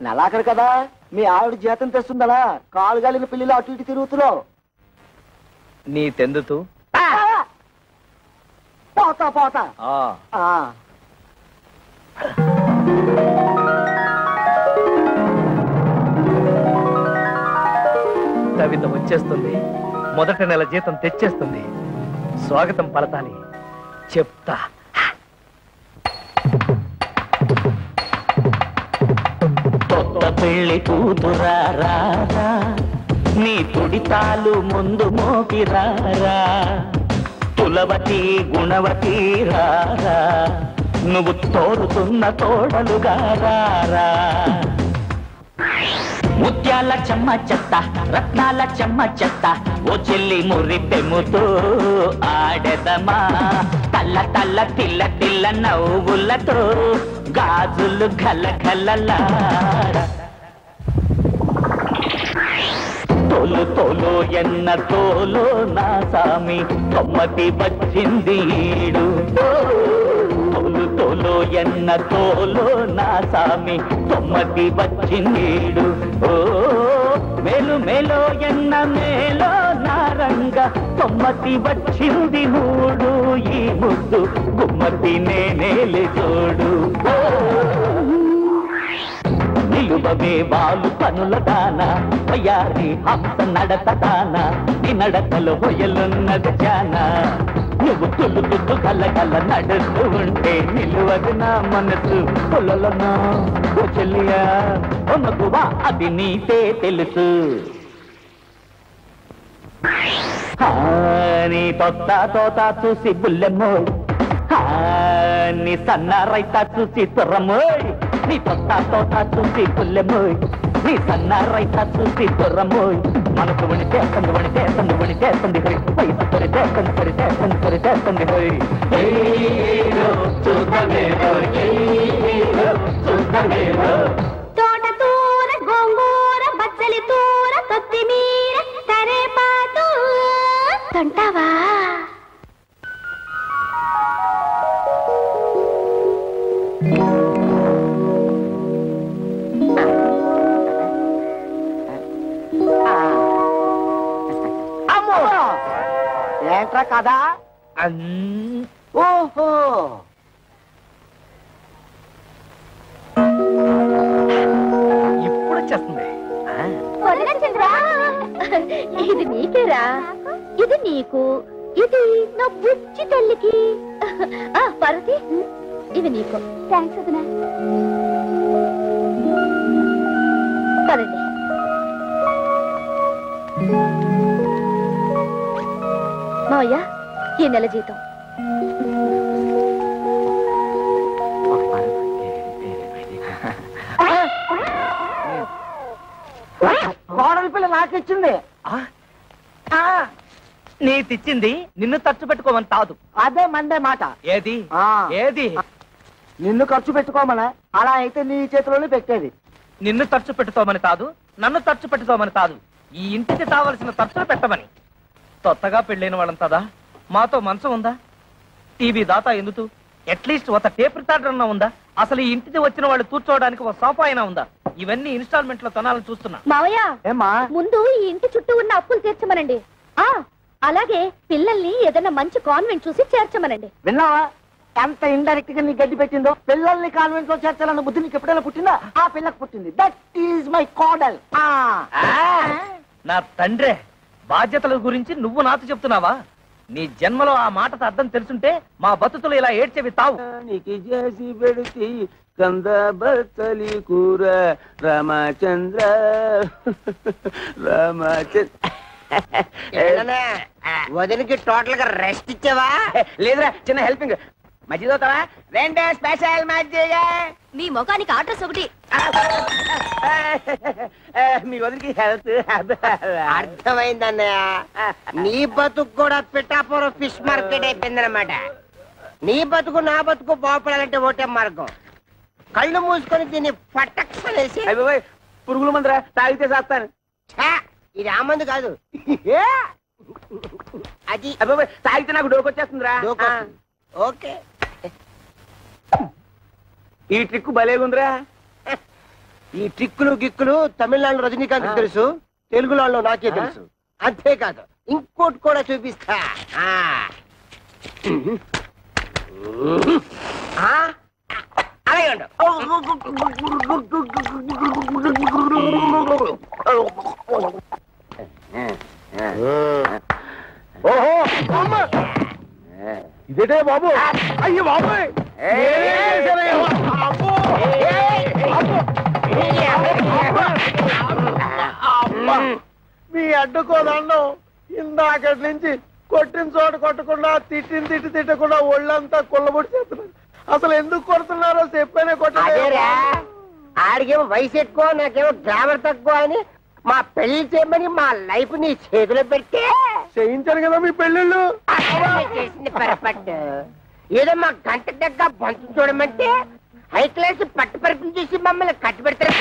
నెలాఖరు కదా, మీ ఆవిడ జీతం తెస్తుందలా కాలు గాలిన పిల్లలు అటు ఇటు తిరుగుతున్నావు. నీ తెందుతూ పోతా పోతా. కవిత వచ్చేస్తుంది, మొదటి నెల జీతం తెచ్చేస్తుంది. స్వాగతం పలకాలి, చెప్తా. కొత్త పెళ్లి కూతురా రారా, నీ తుడితాలు ముందు మోపిరారా, కులవతి గుణవతి రారా, నువ్వు తోడుతున్న తోడలుగా రారా. ముత్యాల చెమ్మ చెత్త, రత్నాల చెమ్మ చెత్త, ఓ చెల్లి మురి తెమ్ముతో ఆడెదమా, తల్ల తల్ల తిల్ల తిల్ల నవ్వులతో గాజులు గల గలలాడ. తోలు తోలు ఎన్న తోలు నా సామి, తొమ్మతి వచ్చింది ఈడు. తోలు తోలు ఎన్న తోలు నా సామి, తొమ్మతి వచ్చింది ఈడు. ఓ మేలు మేలో ఎన్న మేలో నార దూరంగా కొమ్మతి వచ్చింది మూడు ఈ ముద్దు గుమ్మతి నేనేలే చూడు నిలువవే వాళ్ళు పనుల దాన వయ్యారి హంస నడత దాన నీ నడకలో హొయలున్నది జానా నువ్వు తులుతుతు కలకల నడుస్తూ ఉంటే నిలువదు నా మనసు పొలలనా ఓ చెల్లియా ఓ మగువా అది నీకే తెలుసు నీ తొత్త తోత చూసి బుల్లెమ్మోయ్ నీ సన్న రైత చూసి తుర్రమ్మోయ్ నీ తొత్త తోత చూసి బుల్లెమ్మోయ్ నీ సన్న రైత చూసి తుర్రమ్మోయ్ మనసు వణిచేస్తుంది వణిచేస్తుంది వణిచేస్తుంది హోయ్ వయసు కొరిచేస్తుంది కొరిచేస్తుంది కొరిచేస్తుంది హోయ్ తోట తూర గోంగూర బచ్చలి తూర కొత్తిమీర కరేపాకు తంటావా ఏంట్రా కదా ఓహో ఇప్పుడు వచ్చేస్తుంది ఇది నీకేరా ఇది నీకు ఇది నా బుజ్జి తల్లికి పార్వతి ఇవి నీకు థ్యాంక్స్ వదినా పదండి మావయ్య ఈ నెల జీతం కోడలి పిల్ల నాకిచ్చింది నీ తెచ్చింది నిన్ను ఖర్చు పెట్టుకోమని కాదు అదే మండే మాట ఏది ఏది నిన్ను ఖర్చు పెట్టుకోమనా అలా అయితే నీ చేతిలోనే పెట్టేది నిన్ను ఖర్చు పెట్టుకోమని కాదు నన్ను ఖర్చు పెట్టుకోమని కాదు ఈ ఇంటికి కావలసిన ఖర్చులు పెట్టమని కొత్తగా పెళ్ళైన వాళ్ళంతదా మాతో మంచం ఉందా టీవీ దాతా ఎందుకు అట్లీస్ట్ ఒక టేప్ రికార్డర్ అన్నా ఉందా అసలు ఈ ఇంటికి వచ్చిన వాళ్ళు కూర్చోవడానికి ఒక సోఫా అయినా ఉందా ఇవన్నీ ఇన్స్టాల్మెంట్ లో కొనాలని చూస్తున్నా మావయ్య ఏమా ముందు ఈ ఇంటి చుట్టూ ఉన్న అప్పులు తీర్చమనండి అలాగే పిల్లల్ని ఏదైనా మంచి కాన్వెంట్ చూసి చేర్చమనండి విన్నావా ఎంత ఇండైరెక్ట్ గా నీ గడ్డి పెట్టిందో పిల్లల్ని కాన్వెంట్ లో చేర్చాలన్న బుద్ధి నీకు ఎప్పుడైనా పుట్టిందా ఆ పిల్లకు పుట్టింది దట్ ఈజ్ మై కోడల్ నా తండ్రే బాధ్యతల గురించి నువ్వు నాతో చెప్తున్నావా నీ జన్మలో ఆ మాటకు అర్థం తెలుసుంటే మా బతుకులు ఇలా ఏడ్చేవి తావు నీకు చేసి పెడితే కంద బతలి కూర రామచంద్ర రామచంద్ర వదినికి టోటల్ గా రెస్ట్ ఇచ్చావా? లేదురా చిన్న హెల్పింగ్ మధ్యదవుతావా రెండే స్పెషల్ మజ్జిగా మీ ముఖానికి అడ్రస్ ఒకటి మీ వదిలికి హెల్త్ అర్థమైందన్నయ్య. నీ బతుకు కూడా పిఠాపురం ఫిష్ మార్కెట్ అయిపోయిందనమాట. నీ బతుకు నా బతుకు బాగుపడాలంటే ఒకటే మార్గం, కళ్ళు మూసుకొని దీన్ని పట్టక్సనేసి. అయిపోయి పురుగుల మందురా తాగితే చేస్తాను. ఇది ఆ మందు కాదు, అది అయిపోయి తాగితే నాకు డోకొచ్చేస్తుందిరా. ఓకే, ఈ ట్రిక్ భలేగుందిరా. ఈ ట్రిక్కులు గిక్కులు తమిళనాడు రజనీకాంత్ తెలుసు, తెలుగులో నాకే తెలుసు. అంతేకాదు ఇంకోటి కూడా చూపిస్తా. అలాగే ఉండు. ఓహో ఇదేటే బాబు, అయ్యి బాబు మీ అడ్డుకోదండం ఇందాకటి నుంచి కొట్టిన చోట కొట్టకుండా తిట్టిన తిట్టకుండా ఒళ్ళంతా కొల్లబొడి చేస్తున్నారు. అసలు ఎందుకు కొడుతున్నారో చెప్పేనే కొట్టారా? ఆడికేమో వయసు ఎక్కువ, నాకేమో గ్రామర్ తక్కువ అని మా పెళ్లి చేయమని మా లైఫ్ నీ చేతిలో పెడితే చేయించారు కదా మీ పెళ్ళిళ్ళు. చేసింది పొరపాటు. ఏదో మా గంట దగ్గర బంతు చూడమంటే హై క్లాస్ పట్టు పరుపులు చూసి మమ్మల్ని కట్టు పెడతారు.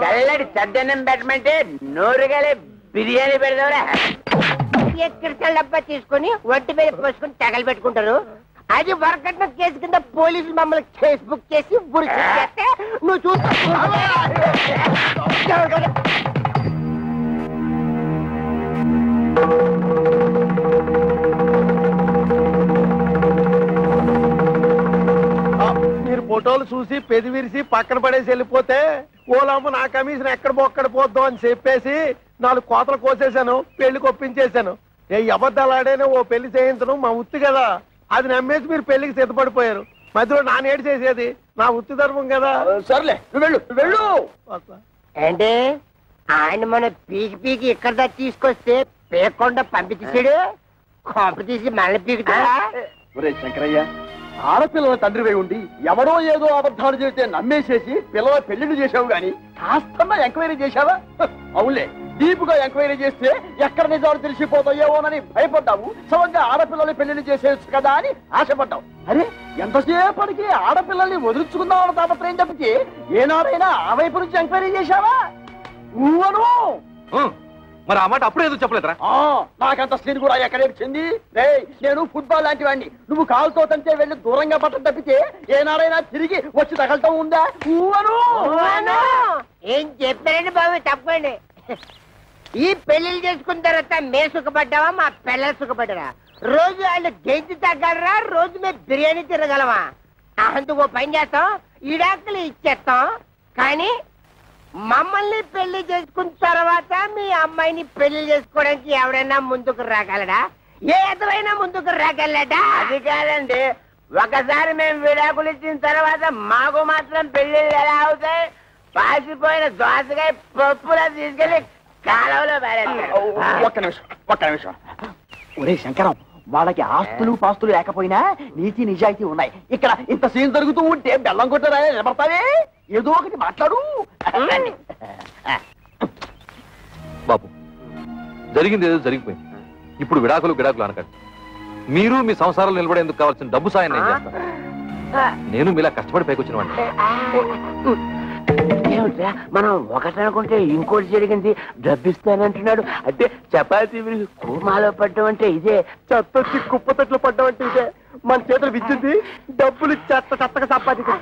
చల్లడి సద్దన్నం పెట్టమంటే నోరుగాలే బిర్యానీ పెడదావురా. క్రిస్టల్ డబ్బా తీసుకుని ఒంటి మీద పోసుకుని తగలు పెట్టుకుంటారు. అది వరకట్న కేసు కింద పోలీసులు మమ్మల్ని కేసు బుక్ చేసి ఉరి చేస్తే నువ్వు చూస్తా. మీరు ఫోటోలు చూసి పెది విరిసి పక్కన పడేసి వెళ్ళిపోతే ఓలమ్మ నా కమిషన్ ఎక్కడ బొక్కడ పోద్దాం అని చెప్పేసి 4 కోతలు కోసేశాను, పెళ్లికి ఒప్పించేశాను. ఏ అబద్ధాలు ఆడైనా ఓ పెళ్లి చేయించడం మా ఉత్తి కదా, అది నమ్మేసి మీరు పెళ్లికి సిద్ధపడిపోయారు. మధ్యలో నానేడు చేసేది నా ఉత్తి ధర్మం కదా. సర్లే వెళ్ళు వెళ్ళు. అంటే ఆయన మన పీకి పీకి ఇక్కడ తీసుకొస్తే పేకుండా పంపించాడు, కొంప తీసి మళ్ళీ పీకుతాడా? ఒరే శంకరయ్య, ఆడపిల్లల తండ్రివై ఉండి ఎవడో ఏదో అబద్ధాలు చేస్తే నమ్మేసేసి పిల్లల పెళ్లిళ్ళు చేసావు గాని కాస్తన్నా ఎంక్వైరీ చేశావా? అవునులే, డీపుగా ఎంక్వైరీ చేస్తే ఎక్కడ నిజాలు తెలిసిపోతాయేమోనని భయపడ్డావు. సమంగా ఆడపిల్లల్ని పెళ్లిళ్ళు చేసేయచ్చు కదా అని ఆశపడ్డావు. అరే ఎంతసేపటికి ఆడపిల్లల్ని వదిలించుకుందామని తాపత్రయం తప్పితే ఏనాడైనా ఆ వైపు నుంచి ఎంక్వైరీ చేశావా? నువ్వను మరి ఆ మాట అప్పుడే ఎందుకు చెప్పలేదురా? నాకంత స్క్రీన్ కూడా ఎక్కడేర్చింది. నేను ఫుట్బాల్ లాంటి వాడిని, నువ్వు కాలుతో తంటే వెళ్ళి దూరంగా పట్టం తప్పితే ఏనాడైనా తిరిగి వచ్చి తగలటం ఉందా? ఏం చెప్పారండి బాబు, తప్పండి. ఈ పెళ్లిళ్ళు చేసుకున్న తర్వాత మేము సుఖపడ్డావా, మా పిల్లలు సుఖపడ్డారా? రోజు వాళ్ళు గెంజి తగ్గలరా, రోజు మేము బిర్యానీ తిరగలమా? అందుకో పని చేస్తాం, ఇడాకులు ఇచ్చేస్తాం. కానీ మమ్మల్ని పెళ్లి చేసుకున్న తర్వాత మీ అమ్మాయిని పెళ్లి చేసుకోవడానికి ఎవరైనా ముందుకు రాగలడా? ఏ ఎదురైనా ముందుకు రాగలడా? అది కాదండి, ఒకసారి మేము విడాకులు ఇచ్చిన తర్వాత మాకు మాత్రం పెళ్లిళ్ళు ఎలా అవుతాయి? పాసిపోయిన దోసకాయ పప్పులా తీసుకెళ్లి కాలంలో పారేస్తారు. ఒక్క నిమిషం. ఒరే శంకరం, వాళ్ళకి ఆస్తులు పాస్తులు లేకపోయినా నీతి నిజాయితీ ఉన్నాయి. ఇక్కడ ఇంత సీన్ జరుగుతూ ఉంటే బెల్లం కొట్టరా నిలబడతావే? ఏదో ఒకటి మాట్లాడు. బాబు, జరిగింది ఏదో జరిగిపోయింది. ఇప్పుడు విడాకులు అనకండి. మీరు మీ సంసారాలు నిలబడేందుకు కావాల్సిన డబ్బు సాయం నేను చేస్తాను. నేను మీలా కష్టపడి పైకొచ్చిన వాడిని. ఏమిట్రా మనం ఒకటి అనుకుంటే ఇంకోటి జరిగింది, డబ్బిస్తానంటున్నాడు. అంటే చపాతీ కూమాలో పడ్డం అంటే ఇదే, చెత్తొచ్చి కుప్ప తట్లు పడ్డం అంటే ఇదే. మన చేతులు విచ్చింది, డబ్బులు చెత్తగా సంపాదించి.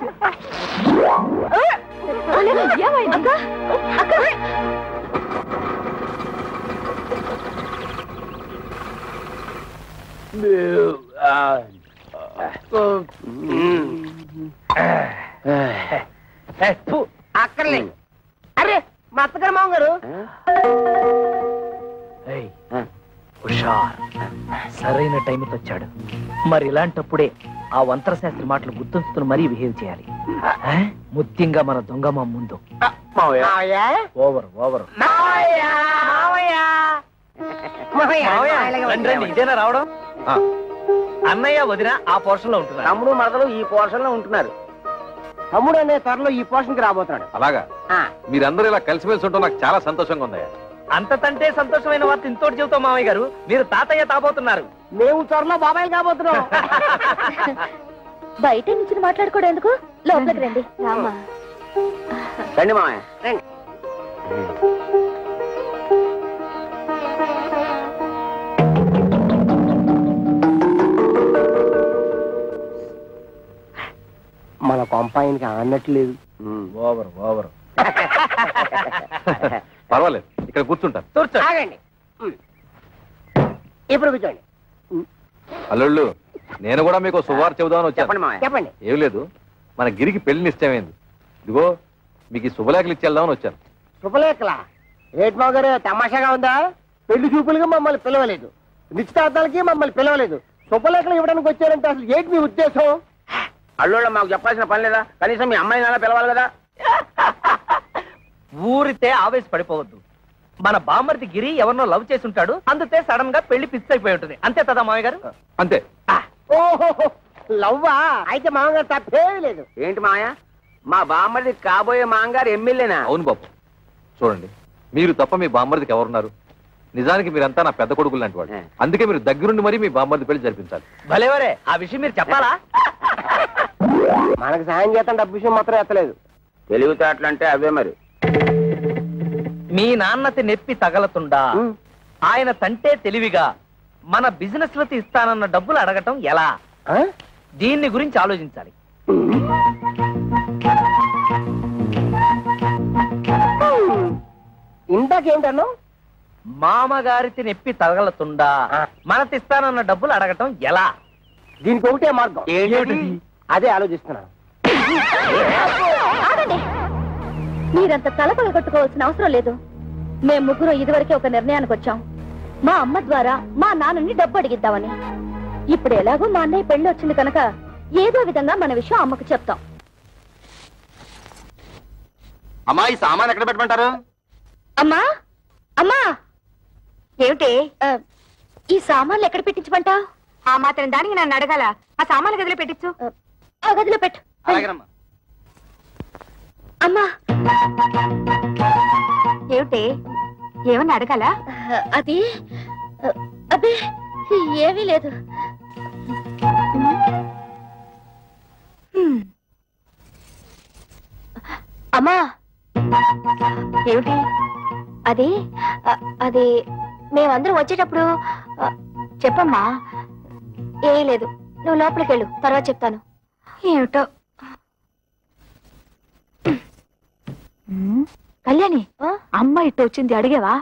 అక్కర్లేదు. అరే మా అత్తగారు మామగారు, హుషార్, సరైన టైంకి వచ్చాడు. మరి ఇలాంటప్పుడే ఆ వంతర శాస్త్రి మాటలు గుర్తుంచుకుని మరీ బిహేవ్ చేయాలి. ముఖ్యంగా మన దొంగమ్మ ముందు. ఓవర్ ఇదేనా రావడం? అన్నయ్య వదిన ఆ పోర్షన్ లో ఉంటున్నారు, తమ్ముడు మరదలు ఈ పోర్షన్ లో ఉంటున్నారు. తమ్ముడు అనే త్వరలో ఈ పోర్షన్ కి రాబోతున్నాడు. అలాగా? మీరందరూ ఇలా కలిసిమెలిసి ఉంటాం నాకు చాలా సంతోషంగా ఉందయ్యా. అంతకంటే సంతోషమైన వార్త ఇంతోటి చెబుతాం మామయ్య గారు, మీరు తాతయ్య తాబోతున్నారు. మేము త్వరలో బాబాయ్ కాబోతున్నాం. బయట నుంచి మాట్లాడుకోవడం ఎందుకు, లోపలికి రండి. రండి మామయ్య రండి. మన కొంపాయనికి అన్నట్లేదు. ఓవర్ పర్వాలేదు, ఇక్కడ కూర్చుంటాను. ఆగండి, ఇప్పుడు కూర్చోండి. అల్లుళ్ళు, నేను కూడా మీకు శుభవార్త చెబుదామని వచ్చాను. చెప్పండి. ఏం లేదు, మన గిరికి పెళ్లి నిశ్చయమైంది. ఇదిగో మీకు ఈ శుభలేఖలు ఇచ్చేద్దామని వచ్చాను. శుభలేఖలా? ఏటి మావ గారు తమాషాగా ఉందా? పెళ్లి చూపులుగా మమ్మల్ని పిలవలేదు, నిశ్చితార్థాలకి మమ్మల్ని పిలవలేదు, శుభలేఖలు ఇవ్వడానికి వచ్చారంటే అసలు ఏంటి మీ ఉద్దేశం? అల్లుళ్ళ మాకు చెప్పాల్సిన పని లేదా? కనీసం మీ అమ్మాయి నాన్న పిలవాలి కదా. ఊరితే ఆవేశపడిపోవద్దు. మన బామ్మర్ది గిరి ఎవరినో లవ్ చేసి ఉంటాడు, అందుకే సడన్ గా పెళ్లి ఫిక్స్ అయిపోయి ఉంటుంది. అంతే కదా మామయ్య గారు? అంతే. ఓహో, లవ్వా? అయితే మామగారు తప్పేమీ లేదు. ఏంటి మాయ, మా బామ్మది కాబోయే మాంగారు ఎమ్మెల్యేనా? అవును బాబు, చూడండి, మీరు తప్ప మీ బామ్మర్దికి ఎవరున్నారు? నిజానికి మీరంతా నా పెద్ద కొడుకులు లాంటి వాడు. అందుకే మీరు దగ్గరుండి మరీ మీ బామ్మర్ది పెళ్లి జరిపించాలి. భలేవరే, ఆ విషయం మీరు చెప్పాలా? మనకు సాయం చేస్తాం, డబ్బు విషయం మాత్రం ఎత్తలేదు. తెలివితేటలంటే అవే మరి. మీ నాన్నతి నెప్పి తగలతుండా ఆయన తంటే తెలివిగా మన బిజినెస్ లకి ఇస్తానన్న డబ్బులు అడగటం ఎలా? దీన్ని గురించి ఆలోచించాలి. ఇందాకేంటన్నా? మామగారికి నెప్పి తగలతుండా మనతిస్తానన్న డబ్బులు అడగటం ఎలా? దీనికి ఒకటే మార్గం. అదే ఆలోచిస్తున్నాను. ఆగండి, మీరంత తలపగ కొట్టుకోవాల్సిన అవసరం లేదు. మేము ముగ్గురు ఇదివరకే ఒక నిర్ణయానికి వచ్చాం. మా అమ్మ ద్వారా మా నాన్నని డబ్బు అడిగిద్దామని. ఇప్పుడు ఎలాగో మా అన్నయ్య పెళ్లి వచ్చింది కనుక ఏదో విధంగా మన విషయం అమ్మకు చెప్తాం. అమ్మా, ఈ సామాన్ ఎక్కడ పెట్టమంటారు? అమ్మా అమ్మా, ఏమిటి ఈ సామాన్లు ఎక్కడ పెట్టించమంటావు? ఆ మాత్రం దానికి నన్ను అడగాల? ఆ సామాన్లు గదిలో పెట్టించు. ఆ గదిలో పెట్టు. అమ్మా, ఏమిటి ఏమన్నా అడగాల? అది అదే ఏమీ లేదు. అమ్మా, ఏమిటి అది అది మేమందరం వచ్చేటప్పుడు చెప్పమ్మా. ఏమీ లేదు, నువ్వు లోపలికి వెళ్ళు, తర్వాత చెప్తాను. ఏమిటో. కళ్యాణి, అమ్మ ఇట్టు వచ్చింది, అడిగావా?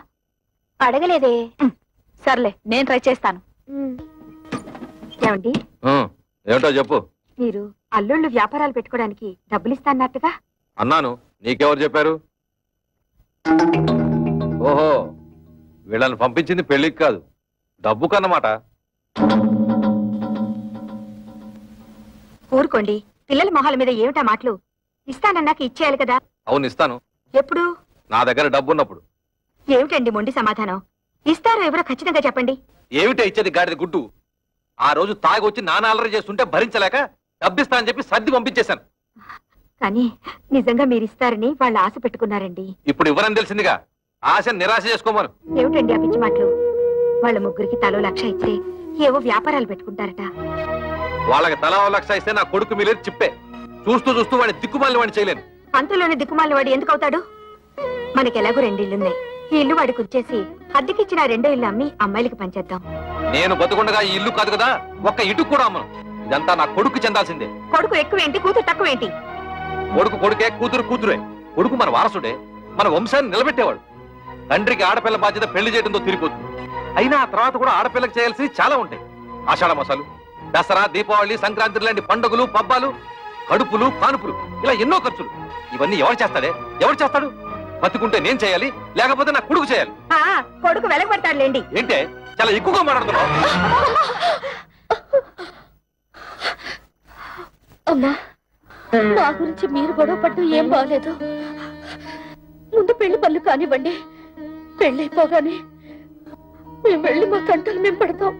అడగలేదే. సర్లే, నేను ట్రై చేస్తాను. ఏమండి, ఏమిటో చెప్పు. మీరు అల్లుళ్ళు వ్యాపారాలు పెట్టుకోవడానికి డబ్బులు ఇస్తాన్నట్టుగా అన్నాను. నీకెవరు చెప్పారు? ఓహో, వీళ్ళని పంపించింది పెళ్లికి కాదు, డబ్బు కన్నమాట. ఊరుకోండి, పిల్లల మొహాల మీద ఏమిటా మాటలు? ఇస్తానన్నాక ఇచ్చేయాలి కదా. అవును, ఇస్తాను. ఎప్పుడు? నా దగ్గర డబ్బు ఉన్నప్పుడు. ఏమిటండి మొండి సమాధానం? ఇస్తారో ఎవరో ఖచ్చితంగా చెప్పండి. ఏమిటో ఇచ్చేది గాడిద గుడ్డు. ఆ రోజు తాగి వచ్చి నాన్న అల్లరి చేస్తుంటే భరించలేక డబ్బిస్తానని చెప్పి సర్ది పంపించేశాను. కానీ నిజంగా మీరు ఇస్తారని వాళ్ళు ఆశ పెట్టుకున్నారండి. ఇప్పుడు ఇవ్వరని తెలిసిందిగా, ఆశ నిరాశ చేసుకోమను. ఏమిటండి ఆ పిచ్చి మాటలు? వాళ్ళ ముగ్గురికి తలో 1,00,000 ఇస్తే ఏవో వ్యాపారాలు పెట్టుకుంటారట. వాళ్ళకి తలా 1,00,000 ఇస్తే నా కొడుకు మీలేదు చిప్పే. చూస్తూ చూస్తూ వాడిని దిక్కుమాలిన వాడిని చేయలేను. అంతలోనే దిక్కుమాలిన వాడు ఎందుకు అవుతాడు? మనకి ఎలాగో 2 ఇళ్లున్నాయి. ఈ ఇల్లు వాడికి వచ్చేసి అద్దెకిచ్చిన 2వ ఇల్లు అమ్మి అమ్మాయిలకి పంచేద్దాం. నేను బతుకుండగా ఈ ఇల్లు కాదు కదా, ఒక్క ఇటుకు కూడా అమ్మను. ఇదంతా నా కొడుకు చెందాల్సిందే. కొడుకు ఎక్కువేంటి, కూతురు తక్కువేంటి? కొడుకు కొడుకే, కూతురు కూతురే. కొడుకు మన వారసుడే, మన వంశాన్ని నిలబెట్టేవాడు. తండ్రికి ఆడపిల్ల బాధ్యత పెళ్లి చేయడంతో తిరిగిపోతుంది. అయినా ఆ తర్వాత కూడా ఆడపిల్లకి చేయాల్సి చాలా ఉంటాయి. ఆషాఢ మాసాలు, దసరా, దీపావళి, సంక్రాంతి లాంటి పండుగలు, పబ్బాలు, కడుపులు, కానుపులు, ఇలా ఎన్నో ఖర్చులు. ఇవన్నీ ఎవరు చేస్తాడే? ఎవరు చేస్తాడు? బతుకుంటే నేను చేయాలి, లేకపోతే నా కొడుకు చేయాలి. కొడుకు వెలగబడతాడులేండి. ఏంటే చాలా ఎక్కువగా మాట్లాడుతున్నావు? అమ్మా, నా గురించి మీరు గొడవ పడ్డం ఏం బాగలేదు. ముందు పెళ్లి పనులు కానివ్వండి. పెళ్ళైపోగానే మేము వెళ్ళి మా కంటలు మేము పడతాం.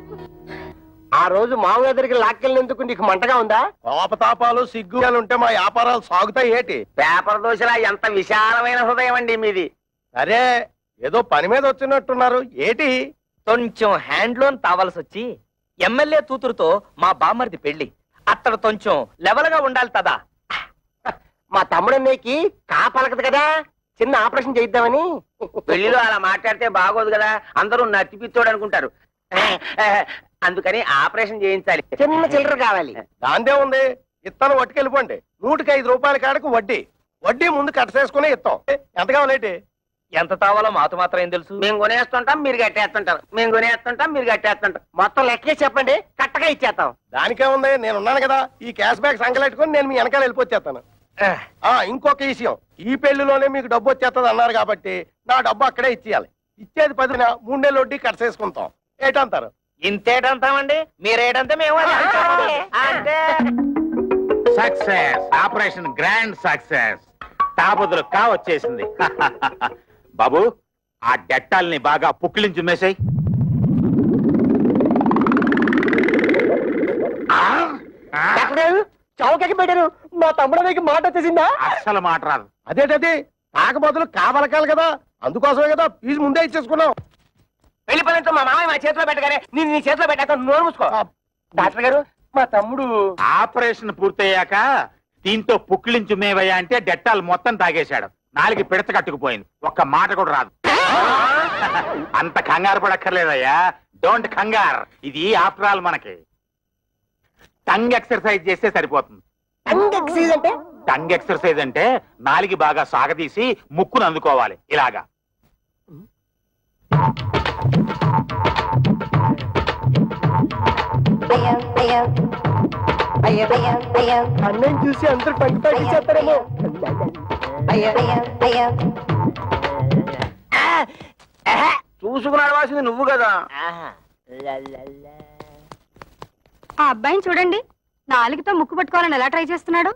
ఆ రోజు మామూలు దగ్గరికి లాక్కెళ్ళినందుకు నీకు మంటగా ఉందా? కోపతాపాలు సిగ్గులు ఉంటే మా వ్యాపారాలు సాగుతాయి ఏటి? పేపర్ దోశలా ఎంత విశాలమైన హృదయం అండి మీది. అరే, ఏదో పని మీద వచ్చినట్టున్నారు ఏటి? కొంచెం హ్యాండ్ లోన్ తావాల్సి వచ్చి ఎమ్మెల్యే కూతురుతో మా బామ్మర్ది పెళ్లి. అతడు కొంచెం లెవెల్ గా ఉండాలి కదా. మా తమ్ముడన్నయ్యకి కాపలకదు కదా, చిన్న ఆపరేషన్ చేయిద్దామని. పెళ్లిలో అలా మాట్లాడితే బాగోదు కదా, అందరూ నట్టిపిచ్చోడు అనుకుంటారు. అందుకని ఆపరేషన్ చేయించాలి. చిన్న చిల్లర కావాలి. దాందే ఉంది, ఇత్తనం పట్టుకెళ్ళిపోండి. 105 రూపాయల కాడకు వడ్డీ. వడ్డీ ముందు కట్టసేసుకునే ఇస్తాం. ఎంత కావాలేటి? ఎంత తావాలో మాతో మాత్రం ఏం తెలుసు? మేము కొనేస్తుంటాం, మీరు కట్టేస్తుంటారు. మేము కొనేస్తుంటాం, మీరు కట్టేస్తుంటాం. మొత్తం లెక్కే చెప్పండి, కట్టగా ఇచ్చేస్తాం. దానికే ఉంది, నేను ఉన్నాను కదా. ఈ క్యాష్ బ్యాక్ సంకలెట్టుకుని నేను మీ వెనకాల వెళ్ళిపోచ్చేస్తాను. ఇంకొక విషయం, ఈ పెళ్లిలోనే మీకు డబ్బు వచ్చేస్తుంది అన్నారు కాబట్టి నా డబ్బు అక్కడే ఇచ్చేయాలి. ఇచ్చేది 10 3 నెలల వడ్డీ కట్టసేసుకుంటాం. ఏటంటారు? ఇంతేటంతామండి, మీరేటంటే మేము అంటే. Success, operation grand success. తాబుదులు కా వచ్చేసింది. బాబు, ఆ డెట్టాల్ని బాగా పుక్కిలించి మేసాయి. చౌకకి పెట్టారు. మా తమ్ముడికి మాట వచ్చేసిందా? అస్సలు మాట రాదు. అదేటది, కాక బదులు కావలకాలి కదా, అందుకోసమే కదా ఫీజు ముందే ఇచ్చేసుకున్నాం. పెళ్లి పనులతో మా మామయ్య మా చేతిలో పెట్టగానే నేను నీ చేతిలో పెట్టాక నోరు మూసుకో. డాక్టర్ గారు, మా తమ్ముడు ఆపరేషన్ పూర్తయ్యాక దీంతో పుక్కిలించు మేవయ్యా అంటే డెట్టాలు మొత్తం తాగేశాడు. 4 పిడత కట్టుకుపోయింది, ఒక్క మాట కూడా రాదు. అంత కంగారు పడక్కర్లేదయ్యా, డోంట్ కంగార్. ఇది ఆఫ్టర్ ఆల్ మనకి టంగ్ ఎక్సర్సైజ్ చేస్తే సరిపోతుంది. టంగ్ ఎక్సర్సైజ్ అంటే 4 బాగా సాగదీసి ముక్కును అందుకోవాలి ఇలాగా. అన్నయ్య చూసి అందరూ టంగు తగ్గించేస్తారేమో. చూసుకుని నడవాల్సింది నువ్వు కదా. ఆ అబ్బాయిని చూడండి, నాలుగుతో ముక్కు పట్టుకోవాలని ఎలా ట్రై చేస్తున్నాడు.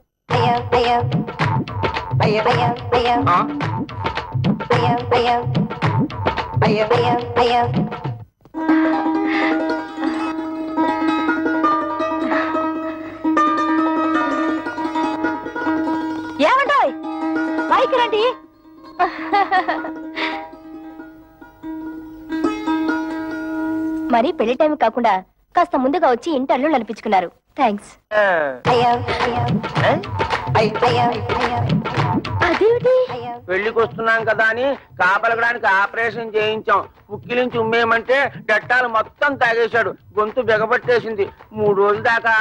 ఏమంటాయ్ పైకి రండి. మరి పెళ్లి టైం కాకుండా కాస్త ముందుగా వచ్చి ఇంటర్లో నడిపించుకున్నారు. థ్యాంక్స్. అదేమిటి? పెళ్లికి వస్తున్నాం కదా అని కాపలగడానికి ఆపరేషన్ చేయించాం. పుక్కిలించి ఉమ్మేయమంటే డట్టాలు మొత్తం తాగేశాడు. గొంతు బెగబట్టేసింది. 3 రోజుల దాకా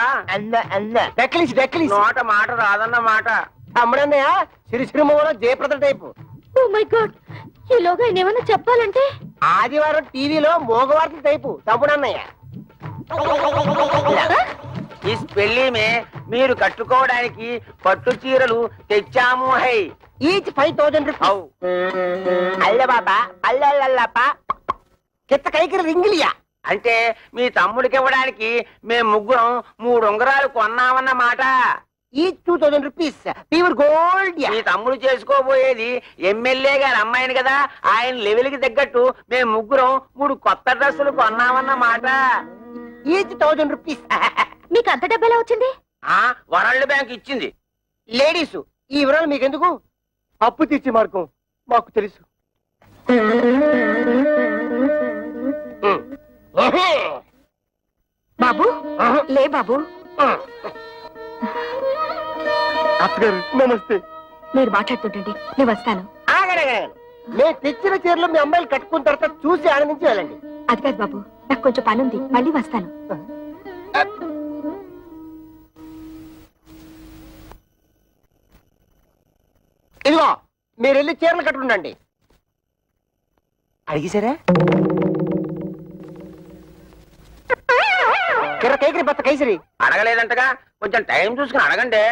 నోట మాట రాదన్న మాట. తమ్ముడన్నయ్య సిరిసిరిమూల Jayaprada type. Oh my god, ఈలోగా ఏమైనా చెప్పాలంటే ఆదివారం టీవీలో మోగవార్తల టైపు తమ్ముడన్నయ్య. ఈ పెళ్లి మే మీరు కట్టుకోవడానికి పట్టు చీరలు తెచ్చాము. High each 5,000 rupees. అల్ల బాబా అల్లల్లప్ప కిత్త కైకి రింగిలియా. అంటే మీ తమ్ముడికి ఇవ్వడానికి మేము ముగ్గురం 3 ఉంగరాలు కొన్నామన్నమాట. Each 2,000 rupees pure gold. మీ తమ్ముడు చేసుకోబోయేది ఎమ్మెల్యే గారి అమ్మాయిని కదా. ఆయన లెవెల్ కి తగ్గట్టు మేము ముగ్గురం 3 కొత్త డ్రెస్సులు కొన్నామన్నమాట. Each 1,000 rupees. మీకు అంత డబ్బు ఎలా వచ్చింది? వరల్డ్ బ్యాంక్ ఇచ్చింది. లేడీస్ ఈ వివరాలు మీకెందుకు? అప్పు తీర్చి మార్గం మాకు తెలుసు. బాబు లే బాబు. అత్తగారు నమస్తే. మీరు మాట్లాడుతుంటండి, నేను వస్తాను. ఆగడగా మేము తెచ్చిన చీరలు మీ అమ్మాయిలు కట్టుకున్న తర్వాత చూసి ఆనందించి వెళ్ళండి. అది కాదు బాబు, నాకు కొంచెం పని ఉంది, మళ్ళీ వస్తాను. ఇదిగో మీరు వెళ్ళి చీరలు కట్టుకుండండి. అడిగిసారా? కిర కైకిరి బత్త కైసరి అడగలేదంటగా, కొంచెం టైం చూసుకుని అడగండి.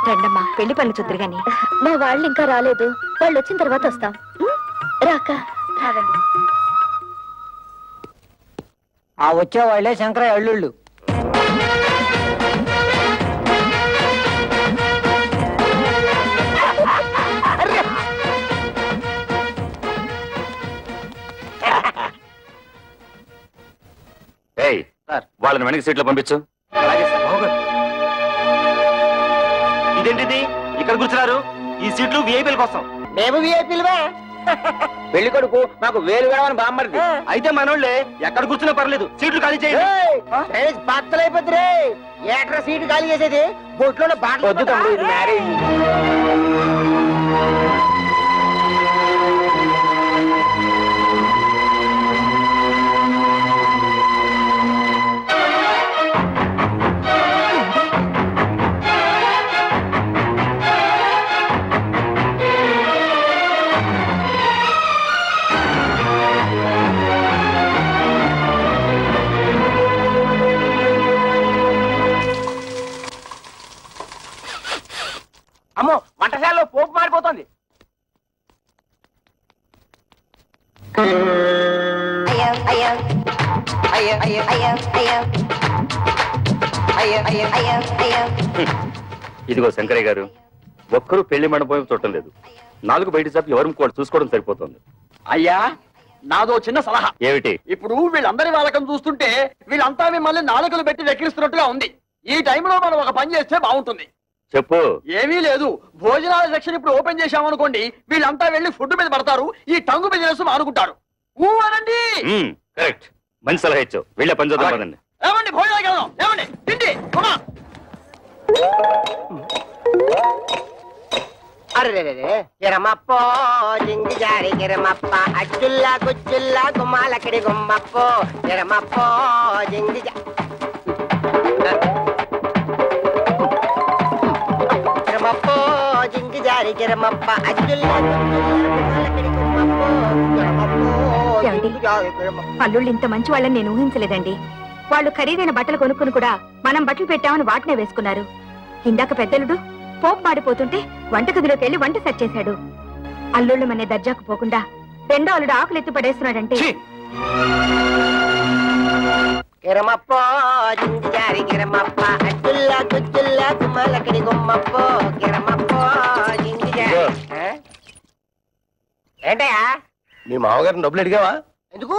రండమ్మా, పెళ్లి పనులు చూద్దరు గాని. మా వాళ్ళు ఇంకా రాలేదు, వాళ్ళు వచ్చిన తర్వాత వస్తాం. రాక రావండి. ఆ వచ్చే వాళ్ళే శంకర అల్లుళ్ళు. వాళ్ళని వెనక్కి సీట్లో పంపించు. ఇదేంటిది ఇక్కడ కూర్చున్నారు? ఈ సీట్లు విఐపీల కోసం. మేము విఐపీలువే. పెళ్లి కొడుకు మాకు వేలు వేడమని బామ్మరిది. అయితే మనోళ్ళే ఎక్కడ కూర్చున్నా పర్లేదు, సీట్లు ఖాళీ చేయండి. బట్టలైపోతుంది. ఏట్రా సీటు ఖాళీ చేసేది? బొట్లో వద్దు తమ్ముడు, ఇది మ్యారేజ్. అమ్మో, వంటశాలలో పోపు మారిపోతుంది. ఇదిగో శంకరయ్య గారు, ఒక్కరూ పెళ్లి మండపం చూడటం లేదు. 4 బయట చాపి ఎవరు కూడా చూసుకోవడం సరిపోతుంది. అయ్యా, నాదో చిన్న సలహా. ఏమిటి? ఇప్పుడు వీళ్ళందరి వాళ్ళకం చూస్తుంటే వీళ్ళంతా మిమ్మల్ని నాలుకలు పెట్టి వెక్కిరిస్తున్నట్టుగా ఉంది. ఈ టైంలో మనం ఒక పని చేస్తే బాగుంటుంది. చెప్పు. ఏమీ లేదు, భోజనాల సెక్షన్ ఇప్పుడు ఓపెన్ చేశామనుకోండి, వీళ్ళంతా వెళ్ళి ఫుడ్ మీద పడతారు, ఈ టంగు బిజినెస్ మానుకుంటారు. అనండి. కరెక్ట్, మంచి సలహా ఇచ్చావు. వెళ్ళే పని చూద్దాం. ఏమండి, భోజనాలకు వెళ్దాం. ఏమండి, తిండి. అరే గిరమప్పో జింగి జారి గిరమప్ప అచ్చుల్లా గుచ్చుల్లా గుమ్మాలక్కడి గుమ్మప్పో గిరమప్పో జింగి గిరమప్పో జింగి జారి గిరమప్ప అచ్చుల్లా గుమ్మాలక్కడి గుమ్మప్పో అల్లుళ్ళు ఇంత మంచి వాళ్ళని నేను ఊహించలేదండి. వాళ్ళు ఖరీదైన బట్టలు కొనుక్కుని కూడా మనం బట్టలు పెట్టామని వాటినే వేసుకున్నారు. ఇందాక పెద్దలుడు పోపు మాడిపోతుంటే వంటగదిలోకి వెళ్లి వంట సెట్ చేశాడు. అల్లుళ్ళు మనే దర్జాకు పోకుండా రెండో అల్లుడు ఆకులు ఎత్తి పడేస్తున్నాడంటే గిరమప్పో జింగి జారి గిరమప్ప అచ్చుల్లా గుచ్చుల్లా గుమ్మాలక్కడి గుమ్మప్పో గిరమప్పో జింగి జారి. ఏంటయ్యా మీ మామగారిని డబ్బులు అడిగావా? ఎందుకు?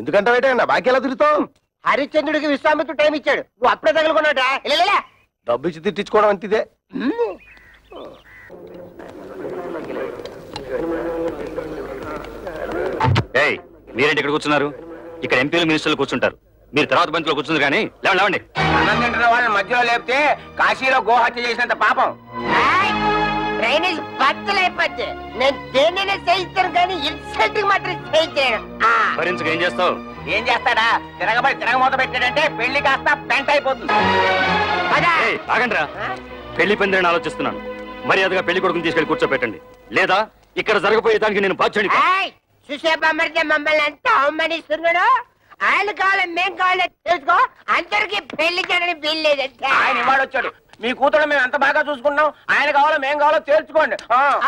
ఎందుకంటే నా బాకీ ఎలా తిరుగుతావు? హరిశ్చంద్రుడికి విశ్వామిత్రుడు టైం ఇచ్చాడు, నువ్వు అప్పుడే తగులుకున్నాడా? డబ్బు ఇచ్చి తిట్టించుకోవడం అంతిదే. మీరేంటి ఇక్కడ కూర్చున్నారు? ఇక్కడ ఎంపీలు మినిస్టర్లు కూర్చుంటారు. మీరు తర్వాత బంతిలో కూర్చుంది కానీ లేవండి. అన్నం తింటున్న వాళ్ళని మధ్యలో లేపితే కాశీలో గోహత్య చేసినంత పాపం. డ్రైనేజ్ బద్దలైపోతే నేను దేన్నైనా చేయిస్తాను కానీ ఇన్సల్ట్ మాత్రం చేయించాను. భరించక ఏం చేస్తావు? ఏం చేస్తాడా? తిరగబడి తిరగమూత పెట్టాడంటే పెళ్లి కాస్త పెంట అయిపోతుంది. ఆగండ్రా, పెళ్లి పందిరని ఆలోచిస్తున్నాను. మర్యాదగా పెళ్లి కొడుకుని తీసుకెళ్లి కూర్చోబెట్టండి, లేదా ఇక్కడ జరగబోయే దానికి నేను బాధ్యుని. సుషేపమ్మడితే మమ్మల్ని ఎంత అవమానిస్తున్నాడు. ఆయన కావాలి మేం కావాలి తెలుసుకో. అందరికి పెళ్లి చేయడానికి వీల్లేదంటే ఆయన ఇవాడు వచ్చాడు. మీ కూతురు మేము ఎంత బాగా చూసుకున్నాం. ఆయన కావాలో మేం కావాలో తేల్చుకోండి.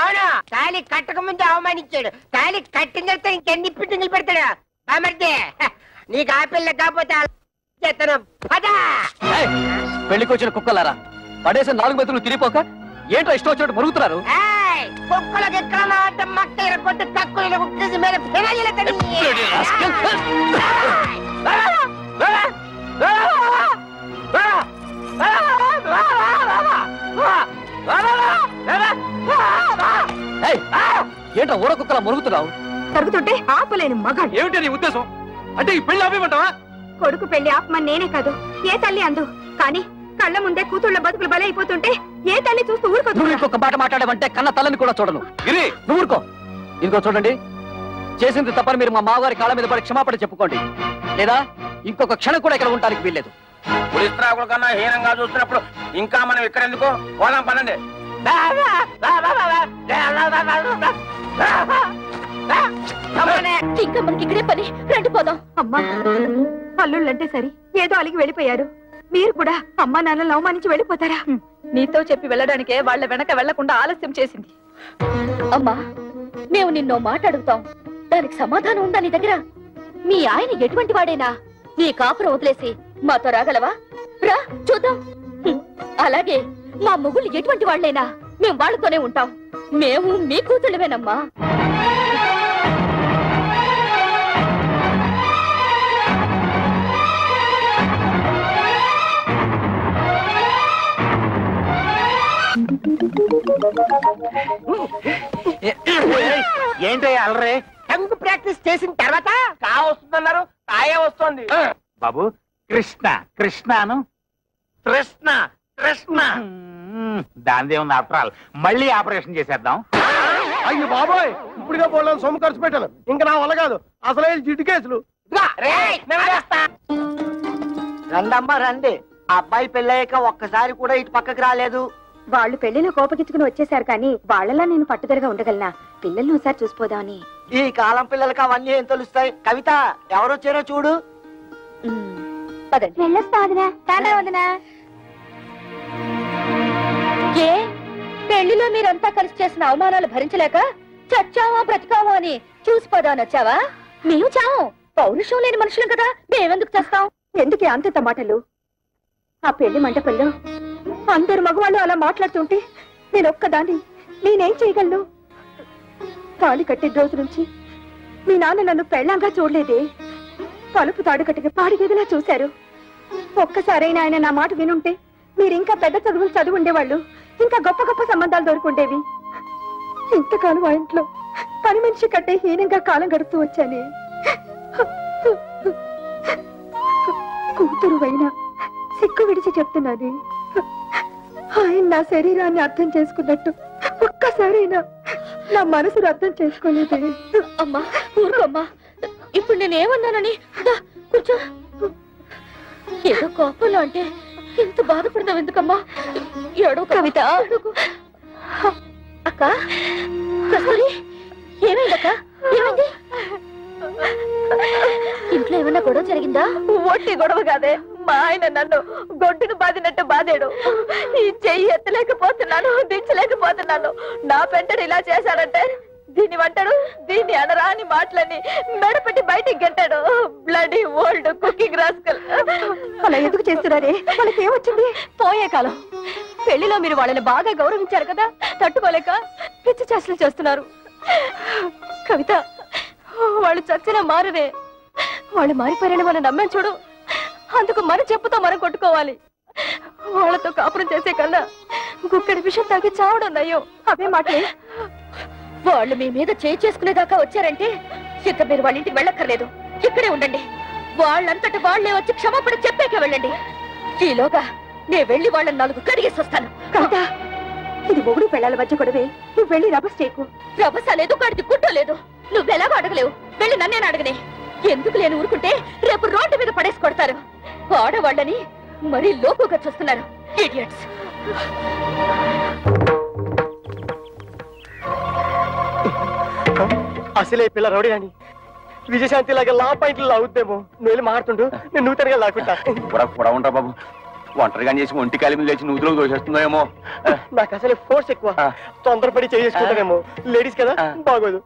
అవును, తాళి కట్టక ముందు అవమానించాడు. తాళి కట్టిన తర్వాత ఇంకెన్ని పిట్టింగులు పెడతాడు. బామర్దే నీకు ఆ పిల్ల కాకపోతే పెళ్లికి వచ్చిన కుక్కలారా, పడేసిన 4 మెతులు తిరిగిపోక ఏంటో ఇష్టం వచ్చినట్టు మరుగుతున్నారు. కుక్కలకు ఎక్కడ మక్క కొట్టి తక్కువ ఉక్కేసి మీద ఏంటో ఊర కుక్కలా మురుగుతున్నావు? తరుగుతుంటే ఆపలేని మగాడు. ఏమిటి నీ ఉద్దేశం? అంటే ఈ పెళ్లి ఆపేమంటావా? కొడుకు పెళ్లి ఆపమని నేనే కాదు, ఏ తల్లి అందు. కానీ కళ్ళ ముందే కూతుళ్ళ బతుకులు బలైపోతుంటే ఏ తల్లి చూస్తూ ఊరుకోదు. నువ్వు ఇంకొక మాట మాట్లాడమంటే కన్న తల్లని కూడా చూడను. గిరి, నువ్వు ఊరుకో. ఇదిగో చూడండి, చేసింది తప్పని మీరు మా మామగారి కాళ్ళ మీద పడి క్షమాపణ చెప్పుకోండి, లేదా ఇంకొక క్షణం కూడా ఇక్కడ ఉండడానికి వీల్లేదు. పులిస్త్రాకుల కన్నా హీనంగా చూస్తున్నప్పుడు ఇంకా మనం ఇక్కడ ఎందుకు? పోదాం పనండి. ఇంకా మనకి ఇక్కడే పని, రండి పోదాం. అమ్మా, అల్లుళ్ళంటే సరి ఏదో అలిగి వెళ్ళిపోయారు. మీరు కూడా అమ్మా నాన్నలు అవమానించి వెళ్ళిపోతారా? నీతో చెప్పి వెళ్ళడానికే వాళ్ళ వెనక వెళ్లకుండా ఆలస్యం చేసింది. అమ్మా, మేము నిన్నో మాట అడుగుతాం, దానికి సమాధానం ఉందా నీ దగ్గర? మీ ఆయన ఎటువంటి వాడేనా? నీ కాపురం వదిలేసి మాతో రాగలవా? రా చూద్దాం. అలాగే మా మొగుళ్ళు ఎటువంటి వాళ్లైనా మేము వాళ్ళతోనే ఉంటాం. మేము మీ కూతుళ్ళమేనమ్మా. ఏంటయ్యా అలరే? టంగు ప్రాక్టీస్ చేసిన తర్వాత కా వస్తుందన్నారు, కాయే వస్తుంది. బాబు, కృష్ణ కృష్ణను కృష్ణ కృష్ణ దానిదేముంది? ఆఫ్టర్ ఆల్ మళ్ళీ ఆపరేషన్ చేసేద్దాం. అయ్యో బాబోయ్, ఇప్పుడుగా పోలేని సొమ్ము ఖర్చు పెట్టాను. ఇంకా నా వల్ల కాదు. అసలే జిడ్డు కేసులు. రండమ్మా రండి. ఆ అబ్బాయి పెళ్ళయ్యాక ఒక్కసారి కూడా ఇటు పక్కకి రాలేదు. వాళ్ళు పెళ్లిలో కోపగించుకుని వచ్చేసారు కానీ వాళ్ళలా నేను పట్టుదలగా ఉండగలనా? పిల్లల్ని ఒకసారి చూసిపోదామని. ఈ కాలం పిల్లలకి అవన్నీ ఏం తెలుస్తాయి? కవిత, ఎవరొచ్చారో చూడు. ఏ పెళ్లిలో మీరంతా కలిసి చేసిన అవమానాలు భరించలేక చచ్చావా బ్రతికావా అని చూసిపోదామని వచ్చావా? మేము చావు, పౌరుషం లేని మనుషులం కదా, మేమెందుకు చేస్తాం? ఎందుకే అంత మాటలు? ఆ పెళ్లి మంటపంలో అందరు మగవాళ్ళు అలా మాట్లాడుతుంటే నేనొక్కదాన్ని నేనేం చేయగలను? తాళి కట్టే రోజు నుంచి మీ నాన్న నన్ను పెళ్ళంగా చూడలేదే. తలుపు తాడు కట్టిన పాడిగేదిలా చూశారు. ఒక్కసారైనా ఆయన నా మాట వినుంటే మీరింకా పెద్ద చదువులు చదువు ఉండేవాళ్ళు, ఇంకా గొప్ప గొప్ప సంబంధాలు దొరుకుండేవి. ఇంతకాలం ఆ ఇంట్లో పని మనిషి కట్టే హీనంగా కాలం గడుపుతూ వచ్చానే. కూతురు అయినా సిగ్గు విడిచి చెప్తున్నది, ఆయన నా శరీరాన్ని అర్థం చేసుకున్నట్టు ఒక్కసారైనా నా మనసును అర్థం చేసుకోలేదే. అమ్మా ఊరుకోమ్మా, ఇప్పుడు నేనేమన్నానని కూర్చో. ఏదో కోపంలో అంటే ఎంత బాధపడతావు ఎందుకమ్మా? ఏడో కవిత. అక్క కస్తూరి, ఏమైందక్క? ఏమైంది? ఇంట్లో ఏమన్నా గొడవ జరిగిందా? ఒట్టి గొడవ కాదే, మా ఆయన నన్ను గొడ్డును బాదినట్టు బాదాడు. ఈ చెయ్యి ఎత్తలేకపోతున్నాను, దించలేకపోతున్నాను. నా పెంటడు ఇలా చేశాడంటే దీన్ని వంటాడు, దీన్ని అనరా అని మాటలని మెడపెట్టి బయటికి గెంటాడు. Bloody old cooking rascal. అలా ఎందుకు చేస్తున్నారే? వాళ్ళకి ఏమొచ్చింది? పోయే కాలం. పెళ్లిలో మీరు వాళ్ళని బాగా గౌరవించారు కదా, తట్టుకోలేక పిచ్చి చేష్టలు చేస్తున్నారు. కవిత, వాళ్ళు చచ్చినా మారరే. వాళ్ళు మారిపోయారని మనం నమ్మాం చూడు, అందుకు మన చెప్పుతో మనం కొట్టుకోవాలి. వాళ్ళతో కాపురం చేసే కన్నా గుక్కడి విషయం తాగి చావడం నయ్యో. అవే మాటలే. వాళ్ళు మీ మీద చేయి చేసుకునేదాకా వచ్చారంటే ఇక మీరు వాళ్ళ ఇంటికి వెళ్ళక్కర్లేదు, ఇక్కడే ఉండండి. వాళ్ళంతటి వాళ్లే వచ్చి క్షమాపణ చెప్పాకే వెళ్ళండి. ఈలోగా నేను వెళ్ళి వాళ్ళని 4 కడిగేసి వస్తాను. కవిత, ఇది మొగుడు పెళ్ళాల మధ్య గొడవే. నువ్వు వెళ్ళి రభస్ చేయకు. రభస లేదు, కడిది గుట్టో లేదు. నువ్వెలాగో అడగలేవు, వెళ్ళి నన్నేను అడగనే. ఎందుకు లేని ఊరుకుంటే రేపు రోడ్డు మీద పడేసి కొడతారు. ఆడవాళ్ళని మరీ లోకుగా చూస్తున్నారు. ఇడియట్స్. అసలే పిల్ల రౌడీ అని విజయశాంతి లాగా లా పాయింట్లు లాగుద్దేమో. నువ్వు వెళ్ళి మాట్లాడుతుండు, నేను నూతనగా లాక్కుంటా. కూడా ఉంటా బాబు, ఒంటరిగా చేసి ఒంటి కాలి మీద లేచి నూతులకు దోషేస్తుందో ఏమో. నాకు అసలే ఫోర్స్ ఎక్కువ, తొందరపడి చేసుకుంటానేమో. లేడీస్ కదా, బాగోదు.